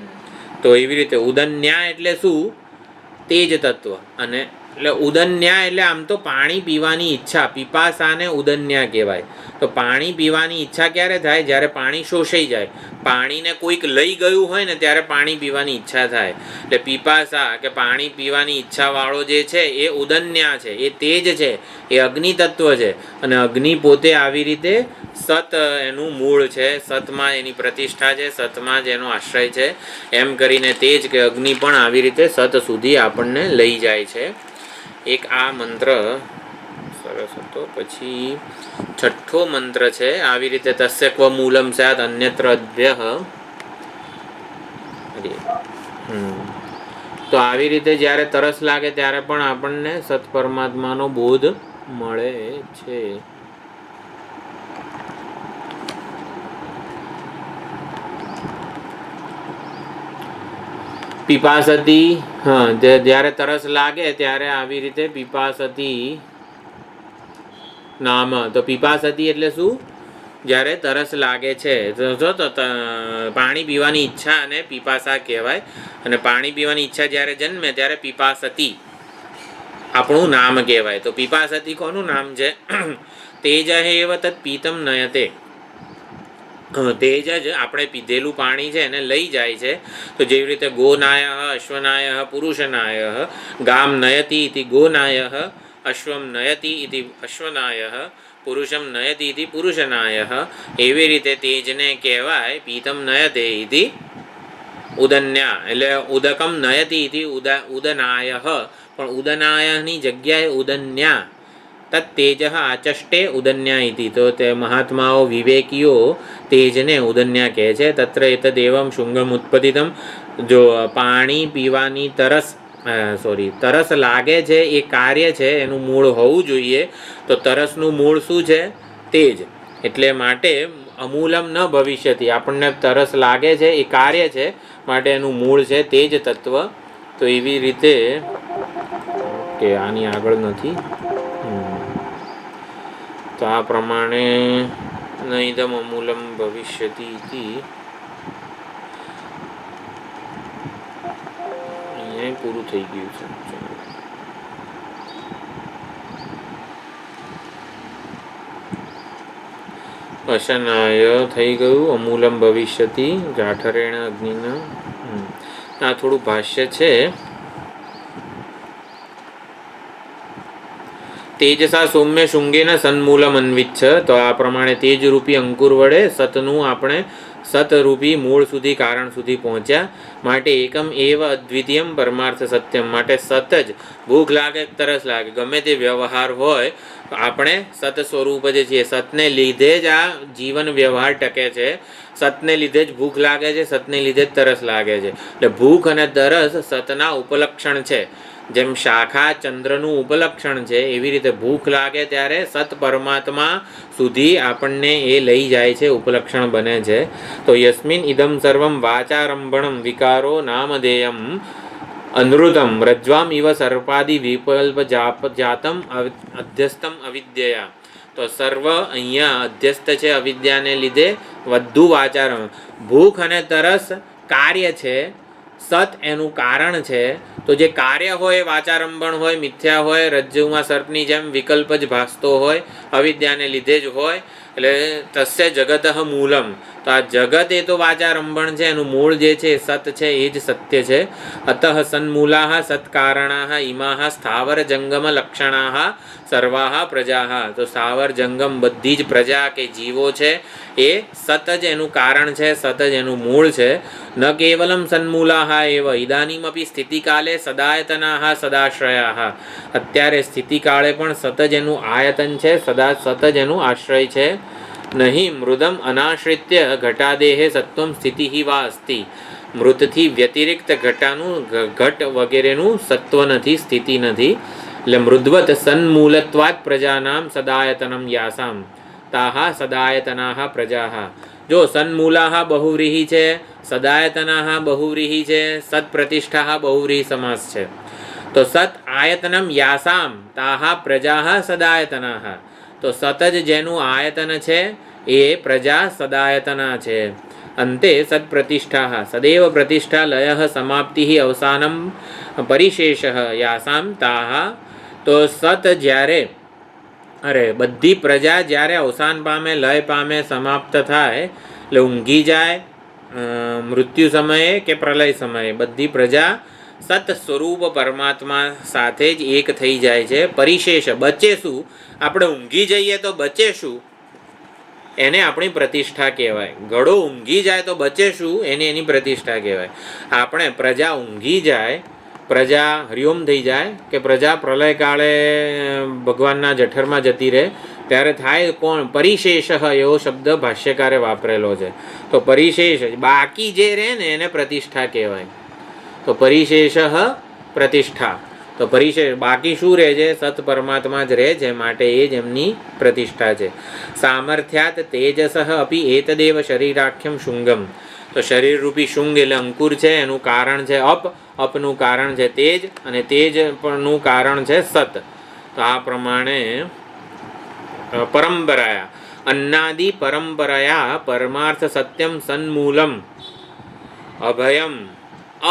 તો એવી રીતે ઉદન્યા એટલે શું? તેજ તત્વ. અને એટલે ઉદન્યા એટલે આમ તો પાણી પીવાની ઈચ્છા, પીપાસાને ઉદન્યા કહેવાય. તો પાણી પીવાની ઈચ્છા ક્યારે થાય? જ્યારે પાણી શોષાઈ જાય, પાણીને કોઈક લઈ ગયું હોય ને ત્યારે પાણી પીવાની ઈચ્છા થાય. એટલે પીપાસા કે પાણી પીવાની ઈચ્છાવાળો જે છે એ ઉદન્યા છે, એ તેજ છે, એ અગ્નિ તત્વ છે. અને અગ્નિ પોતે આવી રીતે સત એનું મૂળ છે, સતમાં એની પ્રતિષ્ઠા છે, સતમાં જ એનો આશ્રય છે. એમ કરીને તેજ કે અગ્નિ પણ આવી રીતે સત સુધી આપણને લઈ જાય છે. એક આ મંત્ર સરસ હતો. પછી 6ઠ્ઠો મંત્ર છે, આવી રીતે તસ્ય ક્વ મૂલમ સ્યાત અન્યત્ર અદ્ભ્યઃ. તો આવી રીતે જ્યારે તરસ લાગે ત્યારે પણ આપણને સત પરમાત્માનો બોધ મળે છે. પીપાસતી, જ્યારે તરસ લાગે ત્યારે આવી રીતે પીપાસતી નામ. તો પીપાસતી એટલે શું? જ્યારે તરસ લાગે છે તો પાણી પીવાની ઈચ્છા અને પીપાસા કહેવાય. અને પાણી પીવાની ઈચ્છા જ્યારે જન્મે ત્યારે પીપાસતી આપણું નામ કહેવાય. તો પીપાસતી કોનું નામ છે? તેજ એવ તત્ પીતમ નયતે. તેજ જ આપણે પીધેલું પાણી છે એને લઈ જાય છે. તો જેવી રીતે ગોનાય, અશ્વનાય, પુરુષનાય, ગામ નયતિ ઇતિ ગોનાય, અશ્વમ નયતિ ઇતિ અશ્વનાય, પુરુષમ નયતિ ઇતિ પુરુષનાય. એવી રીતે તેજને કહેવાય પીતમ નયતે ઇતિ ઉદન્યા. એટલે ઉદકમ નયતિ ઇતિ ઉદનાય. પણ ઉદનાયની જગ્યાએ ઉદન્યા. તત્ તેજ આચષ્ટે ઉદન્યા ઇતિ. તો તે મહાત્માઓ વિવેકીઓ તેજને ઉદન્યા કહે છે. તત્ર એતદેવમ શુંગમ ઉત્પતિતમ. જો પાણી પીવાની તરસ લાગે છે એ કાર્ય છે, એનું મૂળ હોવું જોઈએ. તો તરસનું મૂળ શું છે? તેજ. એટલે માટે અમૂલમ ન ભવિષ્યતિ. આપણને તરસ લાગે છે એ કાર્ય છે, માટે એનું મૂળ છે તેજ તત્વ. તો એવી રીતે કે આની આગળ નથી. તો આ પ્રમાણે નૈદમ અમૂલમ ભવિષ્યતિ ઇતિ અહીંયા પૂરું થઈ ગયું છે. અશનાય થઈ ગયું, અમૂલમ ભવિષ્યતિ જાઠરેણ અગ્નિના. આ થોડું ભાષ્ય છે. તેજસા સૌમ્ય શુંગેન સન્મૂલમ અન્વિચ્છ. તો આ પ્રમાણે તેજરૂપી અંકુર વડે સતનું આપણે સતરૂપી મૂળ સુધી, કારણ સુધી પહોંચ્યા. માટે એકમ એવ અદ્વિતીયમ પરમાર્થ સત્યમ. માટે સત જ, ભૂખ લાગે, તરસ લાગે, ગમે તે વ્યવહાર હોય, આપણે સત સ્વરૂપ જ છીએ. સતને લીધે જ આ જીવન વ્યવહાર ટકે છે. સતને લીધે જ ભૂખ લાગે છે, સતને લીધે જ તરસ લાગે છે. એટલે ભૂખ અને તરસ સતના ઉપલક્ષણ છે. જેમ શાખા ચંદ્રનું ઉપલક્ષણ છે, એવી રીતે ભૂખ લાગે ત્યારે સત પરમાત્મા સુધી આપણને એ લઈ જાય છે, ઉપલક્ષણ બને છે. તો યસ્મિન ઇદમ સર્વમ વાચારંભણમ વિકારો નામધેયમ અનૃતમ રજ્વામ ઇવ સર્પાદિ વિકલ્પ જાતમ અધ્યસ્તમ અવિદ્યયા. તો સર્વ અહીંયા અધ્યસ્ત છે અવિદ્યાને લીધે. વધુ વાચારમ, ભૂખ અને તરસ કાર્ય છે, સત એનું કારણ છે. તો જે કાર્ય હોય વાચારંભણ હોય, મિથ્યા હોય, રજ્જુમાં સર્પની જેમ વિકલ્પ જ ભાસતો હોય, અવિદ્યાને લીધે જ હોય. એટલે તસ્ય જગતઃ મૂલમ, તો આ જગત એ તો વાચા રંભણ છે, એનું મૂળ જે છે એ સત છે, એ જ સત્ય છે. અતઃ સન્મૂલાઃ સત્કારણાઃ ઇમાઃ સ્થાવર જંગમ લક્ષણાઃ સર્વાઃ પ્રજાઃ, તો સ્થાવર જંગમ બધી જ પ્રજા કે જીવો છે એ સત જ એનું કારણ છે, સત જ એનું મૂળ છે. ન કેવલમ સન્મૂલાઃ એવ ઇદાનીમપી સ્થિતિકાલે સદાયતનાઃ સદાશ્રયાઃ, અત્યારે સ્થિતિકાળે પણ સત જ એનું આયતન છે, સદા સત જ એનું આશ્રય છે. નહીં મૃદમ અનાશ્રિત્ય ઘટાદેહે સત્વમ સ્થિતિ વા અસ્તિ, મૃતથી વ્યતિરિક્ત ઘટ વગેરેનું સત્વ નથી, સ્થિતિ નથી. એટલે મૃદ્વત સન્મૂલત્વાત પ્રજાનામ સદાયતનમ યાસામ તાહા સદાયતનાઃ પ્રજાઃ. જો સન્મૂલાઃ બહુવ્રીહી છે, સદાયતનાઃ બહુવ્રીહી છે, સત પ્રતિષ્ઠા બહુવ્રીહી સમાસ છે. તો સત આયતનમ યાસામ તાહા પ્રજાઃ સદાયતનાઃ, તો સત જ જેનું આયતન છે એ પ્રજા સદાયતના છે. અંતે સત પ્રતિષ્ઠા સદૈવ પ્રતિષ્ઠા લય સમાપ્તિ અવસાનમ પરિશેષ યાસામ તાહા, તો સત જ્યારે બધી પ્રજા જ્યારે અવસાન પામે, લય પામે, સમાપ્ત થાય એટલે ઊંઘી જાય મૃત્યુ સમયે કે પ્રલય સમયે, બધી પ્રજા સત સ્વરૂપ પરમાત્મા સાથે જ એક થઈ જાય છે. પરિશેષ બચે શું? આપણે ઊંઘી જઈએ તો બચે શું? એને આપણી પ્રતિષ્ઠા કહેવાય. ઘડો ઊંઘી જાય તો બચે શું? એની પ્રતિષ્ઠા કહેવાય. આપણે પ્રજા ઊંઘી જાય, પ્રજા હરિઓમ થઈ જાય કે પ્રજા પ્રલય કાળે ભગવાનના જઠરમાં જતી રહે ત્યારે થાય કોણ? પરિશેષ એવો શબ્દ ભાષ્યકારે વાપરેલો છે. તો પરિશેષ બાકી જે રહે ને એને પ્રતિષ્ઠા કહેવાય. તો પરિશેષ પ્રતિષ્ઠા, તો પરિશેષ બાકી શું રહે છે? સત પરમાત્મા જ રહે છે, માટે એ જ એમની પ્રતિષ્ઠા છે. સામર્થ્યાત તેજસ અપી એતદેવ શરીરાખ્યમ શુંગમ, તો શરીર રૂપી શુંગ એટલે અંકુર છે, એનું કારણ છે અપ, અપનું કારણ છે તેજ, અને તેજનું કારણ છે સત. તો આ પ્રમાણે પરંપરાયા અન્નાદિ પરંપરાયા પરમાર્થ સત્યમ સન્મૂલમ અભયમ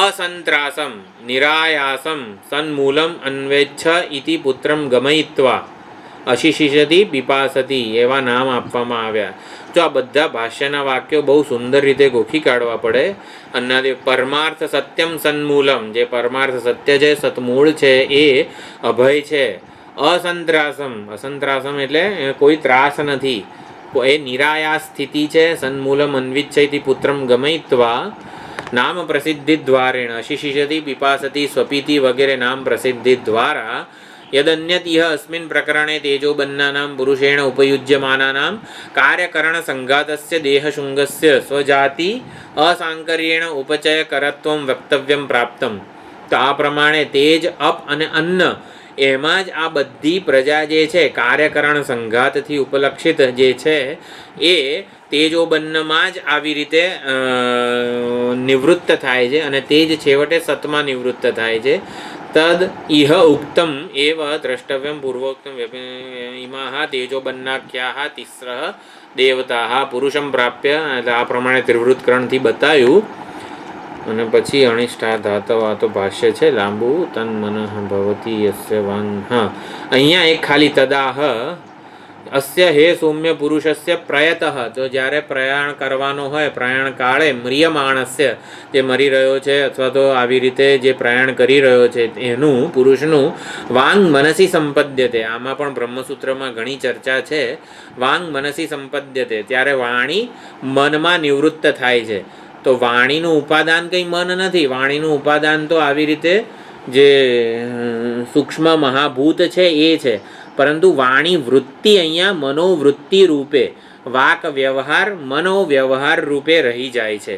અસંત્રાસમ નિરાયાસમ સન્મૂલમ અન્વેચ્છ ઇતિ પુત્રમ ગમયિત્વા અશિશિષતિ પિપાસતી, એવા નામ આપવામાં આવ્યા. જો આ બધા ભાષ્યના વાક્યો બહુ સુંદર રીતે ગોખી કાઢવા પડે. અન્નાદિ પરમાર્થ સત્યમ સન્મૂલમ, જે પરમાર્થ સત્ય છે, સતમૂળ છે, એ અભય છે. અસંત્રાસમ, અસંત્રાસમ એટલે કોઈ ત્રાસ નથી, એ નિરાયાસ સ્થિતિ છે. સન્મૂલમ અન્વિચ્છતિ પુત્રમ ગમયિત્વા નામ પ્રસિદ્ધિ દ્વારેણ અશિશિષતિ પિપાસતી સ્વપીતિ વગેરે નામ પ્રસિદ્ધિ દ્વારા યદન્યત ઇહ અસ્મિન પ્રકરણે તેજોબન્નાનામ પુરુષેણ ઉપયુજ્યમાનાનામ કાર્યકરણ સંઘાતસ્ય દેહશુંગસ્ય સ્વજાતિ અસાંકર્યેણ ઉપચય કરત્વમ વક્તવ્યમ પ્રાપ્તમ. તો આ પ્રમાણે તેજ, અપ અને અન્ન એમાં જ આ બધી પ્રજા જે છે કાર્યકરણ સંઘાતથી ઉપલક્ષિત જે છે એ તેજોબન્નમાં જ આવી રીતે નિવૃત્ત થાય છે, અને તે જ છેવટે સતમાં નિવૃત્ત થાય છે. તદ ઇહ ઉક્તમ એવ દ્રષ્ટવ્યમ પૂર્વોક્તમ ઇમાહ તેજોબન્નાખ્યાહ તિસ્રઃ દેવતાઃ પુરુષમ પ્રાપ્ય, એટલે આ પ્રમાણે ત્રિવૃત્કરણથી બતાવ્યું. અને પછી અનિષ્ઠા ધાતવ, આ તો ભાષ્ય છે લાંબુ. તન મનઃ ભવતી યસ્ય વાન, હા અહીંયા એક ખાલી તદાહ અસ્ય હે સૌમ્ય પુરુષસ્ય પ્રયતઃ, તો જ્યારે પ્રયાણ કરવાનો હોય પ્રયાણ કાળે મ્રિયમાણસ્ય, જે મરી રહ્યો છે અથવા તો આવી રીતે જે પ્રયાણ કરી રહ્યો છે એનું પુરુષનું વાંગ મનસી સંપદ્યતે, આમાં પણ બ્રહ્મસૂત્રમાં ઘણી ચર્ચા છે. વાંગ મનસી સંપદ્યતે, ત્યારે વાણી મનમાં નિવૃત્ત થાય છે. તો વાણીનું ઉપાદાન કંઈ મન નથી, વાણીનું ઉપાદાન તો આવી રીતે જે સૂક્ષ્મ મહાભૂત છે એ છે. પરંતુ વાણી વૃત્તિ અહીંયા મનોવૃત્તિ રૂપે, વાક વ્યવહાર મનોવ્યવહાર રૂપે રહી જાય છે.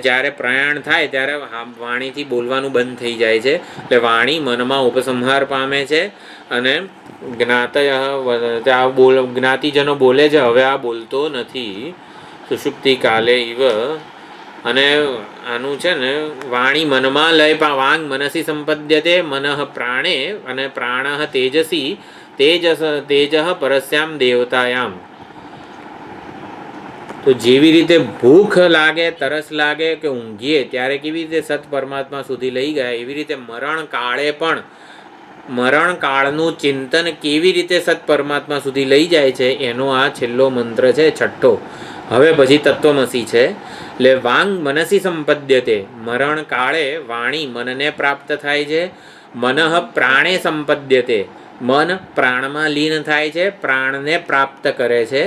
જ્યારે પ્રયાણ થાય ત્યારે વાણીથી બોલવાનું બંધ થઈ જાય છે. એટલે વાણી મનમાં ઉપસંહાર પામે છે અને જ્ઞાતિજનો બોલે છે, હવે આ બોલતો નથી સુષુપ્તિ કાલે ઇવ. અને આનું છે ને વાણી મનમાં લય વાંગ મનસી સંપદ્યતે, મનઃ પ્રાણે અને પ્રાણ તેજસી, તેજ પરસ્યામ દેવતાયામ. તો જેવી રીતે ભૂખ લાગે, તરસ લાગે કે ઊંઘીએ ત્યારે કેવી રીતે સત પરમાત્મા સુધી લઈ ગયા, એવી રીતે મરણ કાળે પણ મરણ કાળનું ચિંતન કેવી રીતે સત પરમાત્મા સુધી લઈ જાય છે એનો આ છેલ્લો મંત્ર છે, છઠ્ઠો. હવે પછી તત્વમસી છે. એટલે વાંગ મનસી સંપદ્યતે, મરણ કાળે વાણી મનને પ્રાપ્ત થાય છે. મનઃ પ્રાણે સંપદ્યતે, મન પ્રાણમાં લીન થાય છે, પ્રાણને પ્રાપ્ત કરે છે.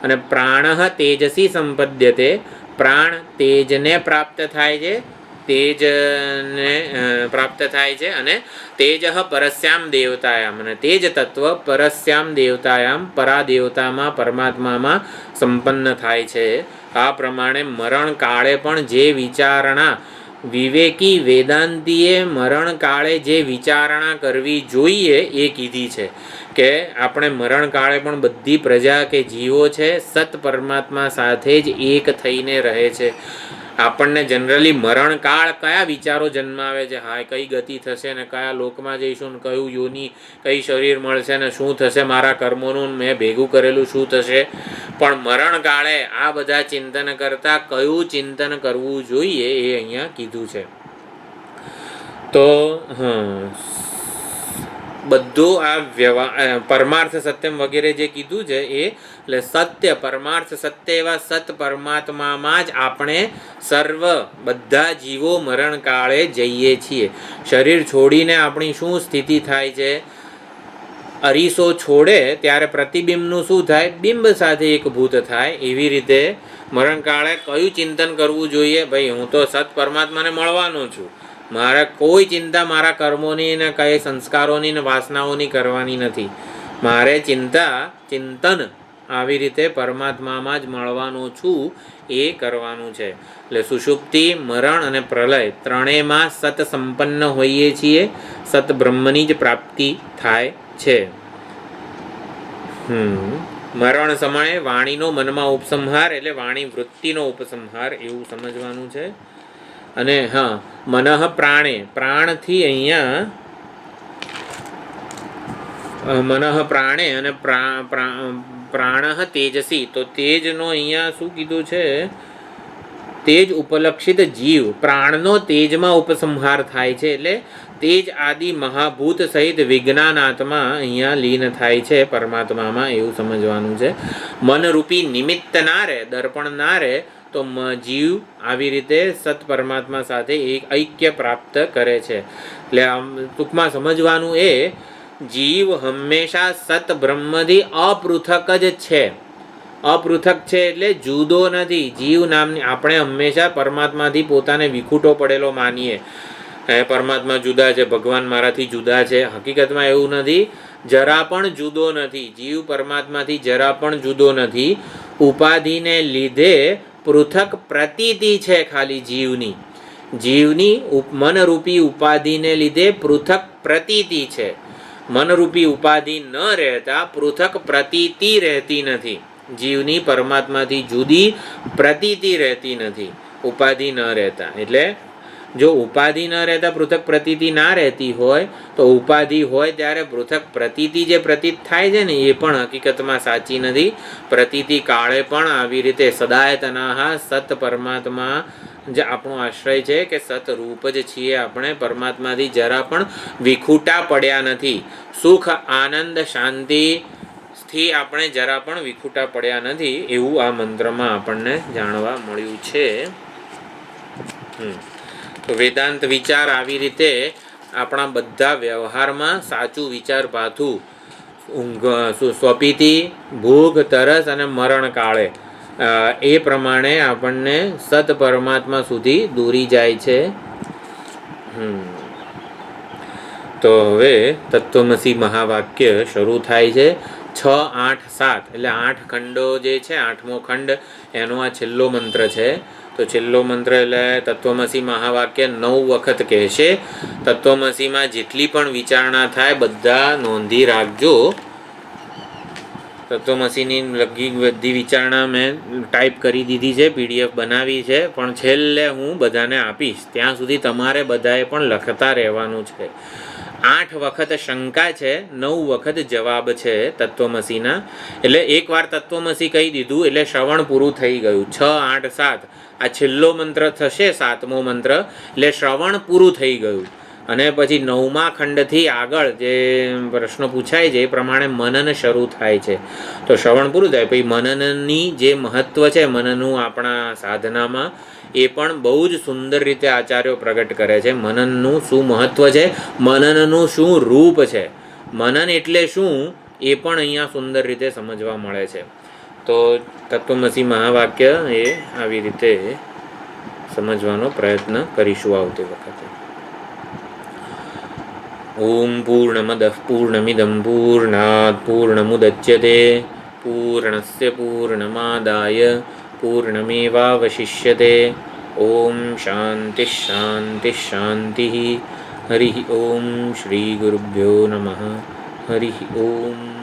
અને પ્રાણઃ તેજસી સંપદ્યતે, પ્રાણ તેજને પ્રાપ્ત થાય છે, તેજને પ્રાપ્ત થાય છે. અને તેજ પરસ્યામ દેવતાયામ, અને તેજ તત્વ પરસ્યામ દેવતાયામ પરાદેવતામાં પરમાત્મામાં સંપન્ન થાય છે. આ પ્રમાણે મરણ કાળે પણ જે વિચારણા વિવેકી વેદાંતીએ મરણ કાળે જે વિચારણા કરવી જોઈએ એ કીધી છે કે આપણે મરણ કાળે પણ બધી પ્રજા કે જીવો છે સત પરમાત્મા સાથે જ એક થઈને રહે છે. આપણને જનરલી મરણ કાળ કયા વિચારો જન્માવે છે, હા કઈ ગતિ થશે ને કયા લોકમાં જઈશું ને કયું યોની કઈ શરીર મળશે ને શું થશે, મારા કર્મોનું મેં ભેગું કરેલું શું થશે. પણ મરણ કાળે આ બધા ચિંતન કરતાં કયું ચિંતન કરવું જોઈએ એ અહીંયા કીધું છે. તો બધું આ પરમાર્થ સત્યમ વગેરે જે કીધું છે એ એટલે સત્ય પરમાર્થ સત્ય એવા સત પરમાત્મામાં જ આપણે સર્વ બધા જીવો મરણ કાળે જઈએ છીએ. શરીર છોડીને આપણી શું સ્થિતિ થાય છે, અરીસો છોડે ત્યારે પ્રતિબિંબનું શું થાય, બિંબ સાથે એકભૂત થાય. એવી રીતે મરણ કાળે કયું ચિંતન કરવું જોઈએ, ભાઈ હું તો સત પરમાત્માને મળવાનો છું, મારે કોઈ ચિંતા મારા કર્મોની ને કઈ સંસ્કારોની ને વાસનાઓની કરવાની નથી. મારે ચિંતન આવી રીતે પરમાત્મામાં જ મળવાનું છું એ કરવાનું છે. એટલે સુષુપ્તિ, મરણ અને પ્રલય ત્રણેયમાં સત સંપન્ન હોઈએ છીએ, સત બ્રહ્મની જ પ્રાપ્તિ થાય છે. મરણ સમયે વાણીનો મનમાં ઉપસંહાર એટલે વાણી વૃત્તિનો ઉપસંહાર એવું સમજવાનું છે. અને હા મનઃ પ્રાણે, પ્રાણથી અહીંયા મનઃ પ્રાણે અને પ્રાણ તેજસી, તો તેજનો અહીંયા શું કીધું છે, તેજ ઉપલક્ષિત જીવ પ્રાણનો તેજમાં ઉપસંહાર થાય છે. એટલે તેજ આદિ મહાભૂત સહિત વિજ્ઞાનાત્મા અહીંયા લીન થાય છે પરમાત્મામાં એવું સમજવાનું છે. મનરૂપી નિમિત્ત ના રહે, દર્પણ ના રહે તો જીવ આવી રીતે સત પરમાત્મા સાથે એક ઐક્ય પ્રાપ્ત કરે છે. એટલે આમ ટૂંકમાં સમજવાનું એ જીવ હંમેશા સત બ્રહ્મથી અપૃથક જ છે. અપૃથક છે એટલે જુદો નથી. જીવ નામની આપણે હંમેશા પરમાત્માથી પોતાને વિખૂટો પડેલો માનીએ, પરમાત્મા જુદા છે, ભગવાન મારાથી જુદા છે. હકીકતમાં એવું નથી, જરા પણ જુદો નથી. જીવ પરમાત્માથી જરા પણ જુદો નથી. ઉપાધિને લીધે પૃથક પ્રતીતિ છે ખાલી જીવની મનરૂપી ઉપાધિને લીધે પૃથક પ્રતીતિ છે. મનરૂપી ઉપાધિ ન રહેતા પૃથક પ્રતીતિ રહેતી નથી. જીવની પરમાત્માથી જુદી પ્રતીતિ રહેતી નથી ઉપાધિ ન રહેતા. એટલે જો ઉપાધિ ન રહેતા પૃથક પ્રતીતિ ના રહેતી હોય તો ઉપાધિ હોય ત્યારે પૃથક પ્રતીતિ જે પ્રતીત થાય છે ને એ પણ હકીકતમાં સાચી નથી. પ્રતીતિ કાળે પણ આવી રીતે સદાયતનાહ સત પરમાત્મા જે આપણો આશ્રય છે કે સત રૂપ જ છીએ આપણે, પરમાત્માથી જરા પણ વિખૂટા પડ્યા નથી. સુખ આનંદ શાંતિથી આપણે જરા પણ વિખૂટા પડ્યા નથી એવું આ મંત્રમાં આપણને જાણવા મળ્યું છે. તો વેદાંત વિચાર આવી રીતે આપણા બધા વ્યવહારમાં સાચું વિચાર ભાથું સ્વપીતિ, ભૂખ, તરસ અને મરણ કાળે એ પ્રમાણે આપણને સત પરમાત્મા સુધી દોરી જાય છે. તો હવે તત્વમસી મહાવાક્ય શરૂ થાય છે. 6, 8, 7 એટલે 8 ખંડો જે છે, 8મો ખંડ એનો આ છેલ્લો મંત્ર છે. તો છેલ્લો મંત્ર એટલે તત્વમસી મહાવાક્ય 9 વખત કહેશે. તત્વમસીમાં જેટલી પણ વિચારણા થાય બધા નોંધી રાખજો. તત્વમસીની લગી બધી વિચારણા મેં ટાઈપ કરી દીધી છે, PDF બનાવી છે, પણ છેલ્લે હું બધાને આપીશ. ત્યાં સુધી તમારે બધાએ પણ લખતા રહેવાનું છે. 8 વખત શંકા છે, 9 વખત જવાબ છે તત્વમસીના. એટલે એકવાર તત્વમસી કહી દીધું એટલે શ્રવણ પૂરું થઈ ગયું. 6, 8, 7 આ છેલ્લો મંત્ર થશે, 7મો મંત્ર એટલે શ્રવણ પૂરું થઈ ગયું. અને પછી 9મા ખંડથી આગળ જે પ્રશ્નો પૂછાય છે એ પ્રમાણે મનન શરૂ થાય છે. તો શ્રવણ પૂરું થાય પછી મનનની જે મહત્ત્વ છે મનનનું આપણા સાધનામાં એ પણ બહુ જ સુંદર રીતે આચાર્યો પ્રગટ કરે છે. મનનનું શું મહત્ત્વ છે, મનનનું શું રૂપ છે, મનન એટલે શું એ પણ અહીંયા સુંદર રીતે સમજવા મળે છે. તો તત્વમસી મહાવાક્ય એ આવી રીતે સમજવાનો પ્રયત્ન કરીશું આવતી વખતે. ઓમ પૂર્ણમદઃ પૂર્ણમિદં પૂર્ણાત પૂર્ણમુદચ્યતે પૂર્ણસ્ય પૂર્ણમાદાય પૂર્ણમેવાવશિષ્યતે. ઓમ શાંતિ શાંતિ શાંતિ. હરિ ઓમ શ્રી ગુરુભ્યો નમઃ. હરિ ઓમ.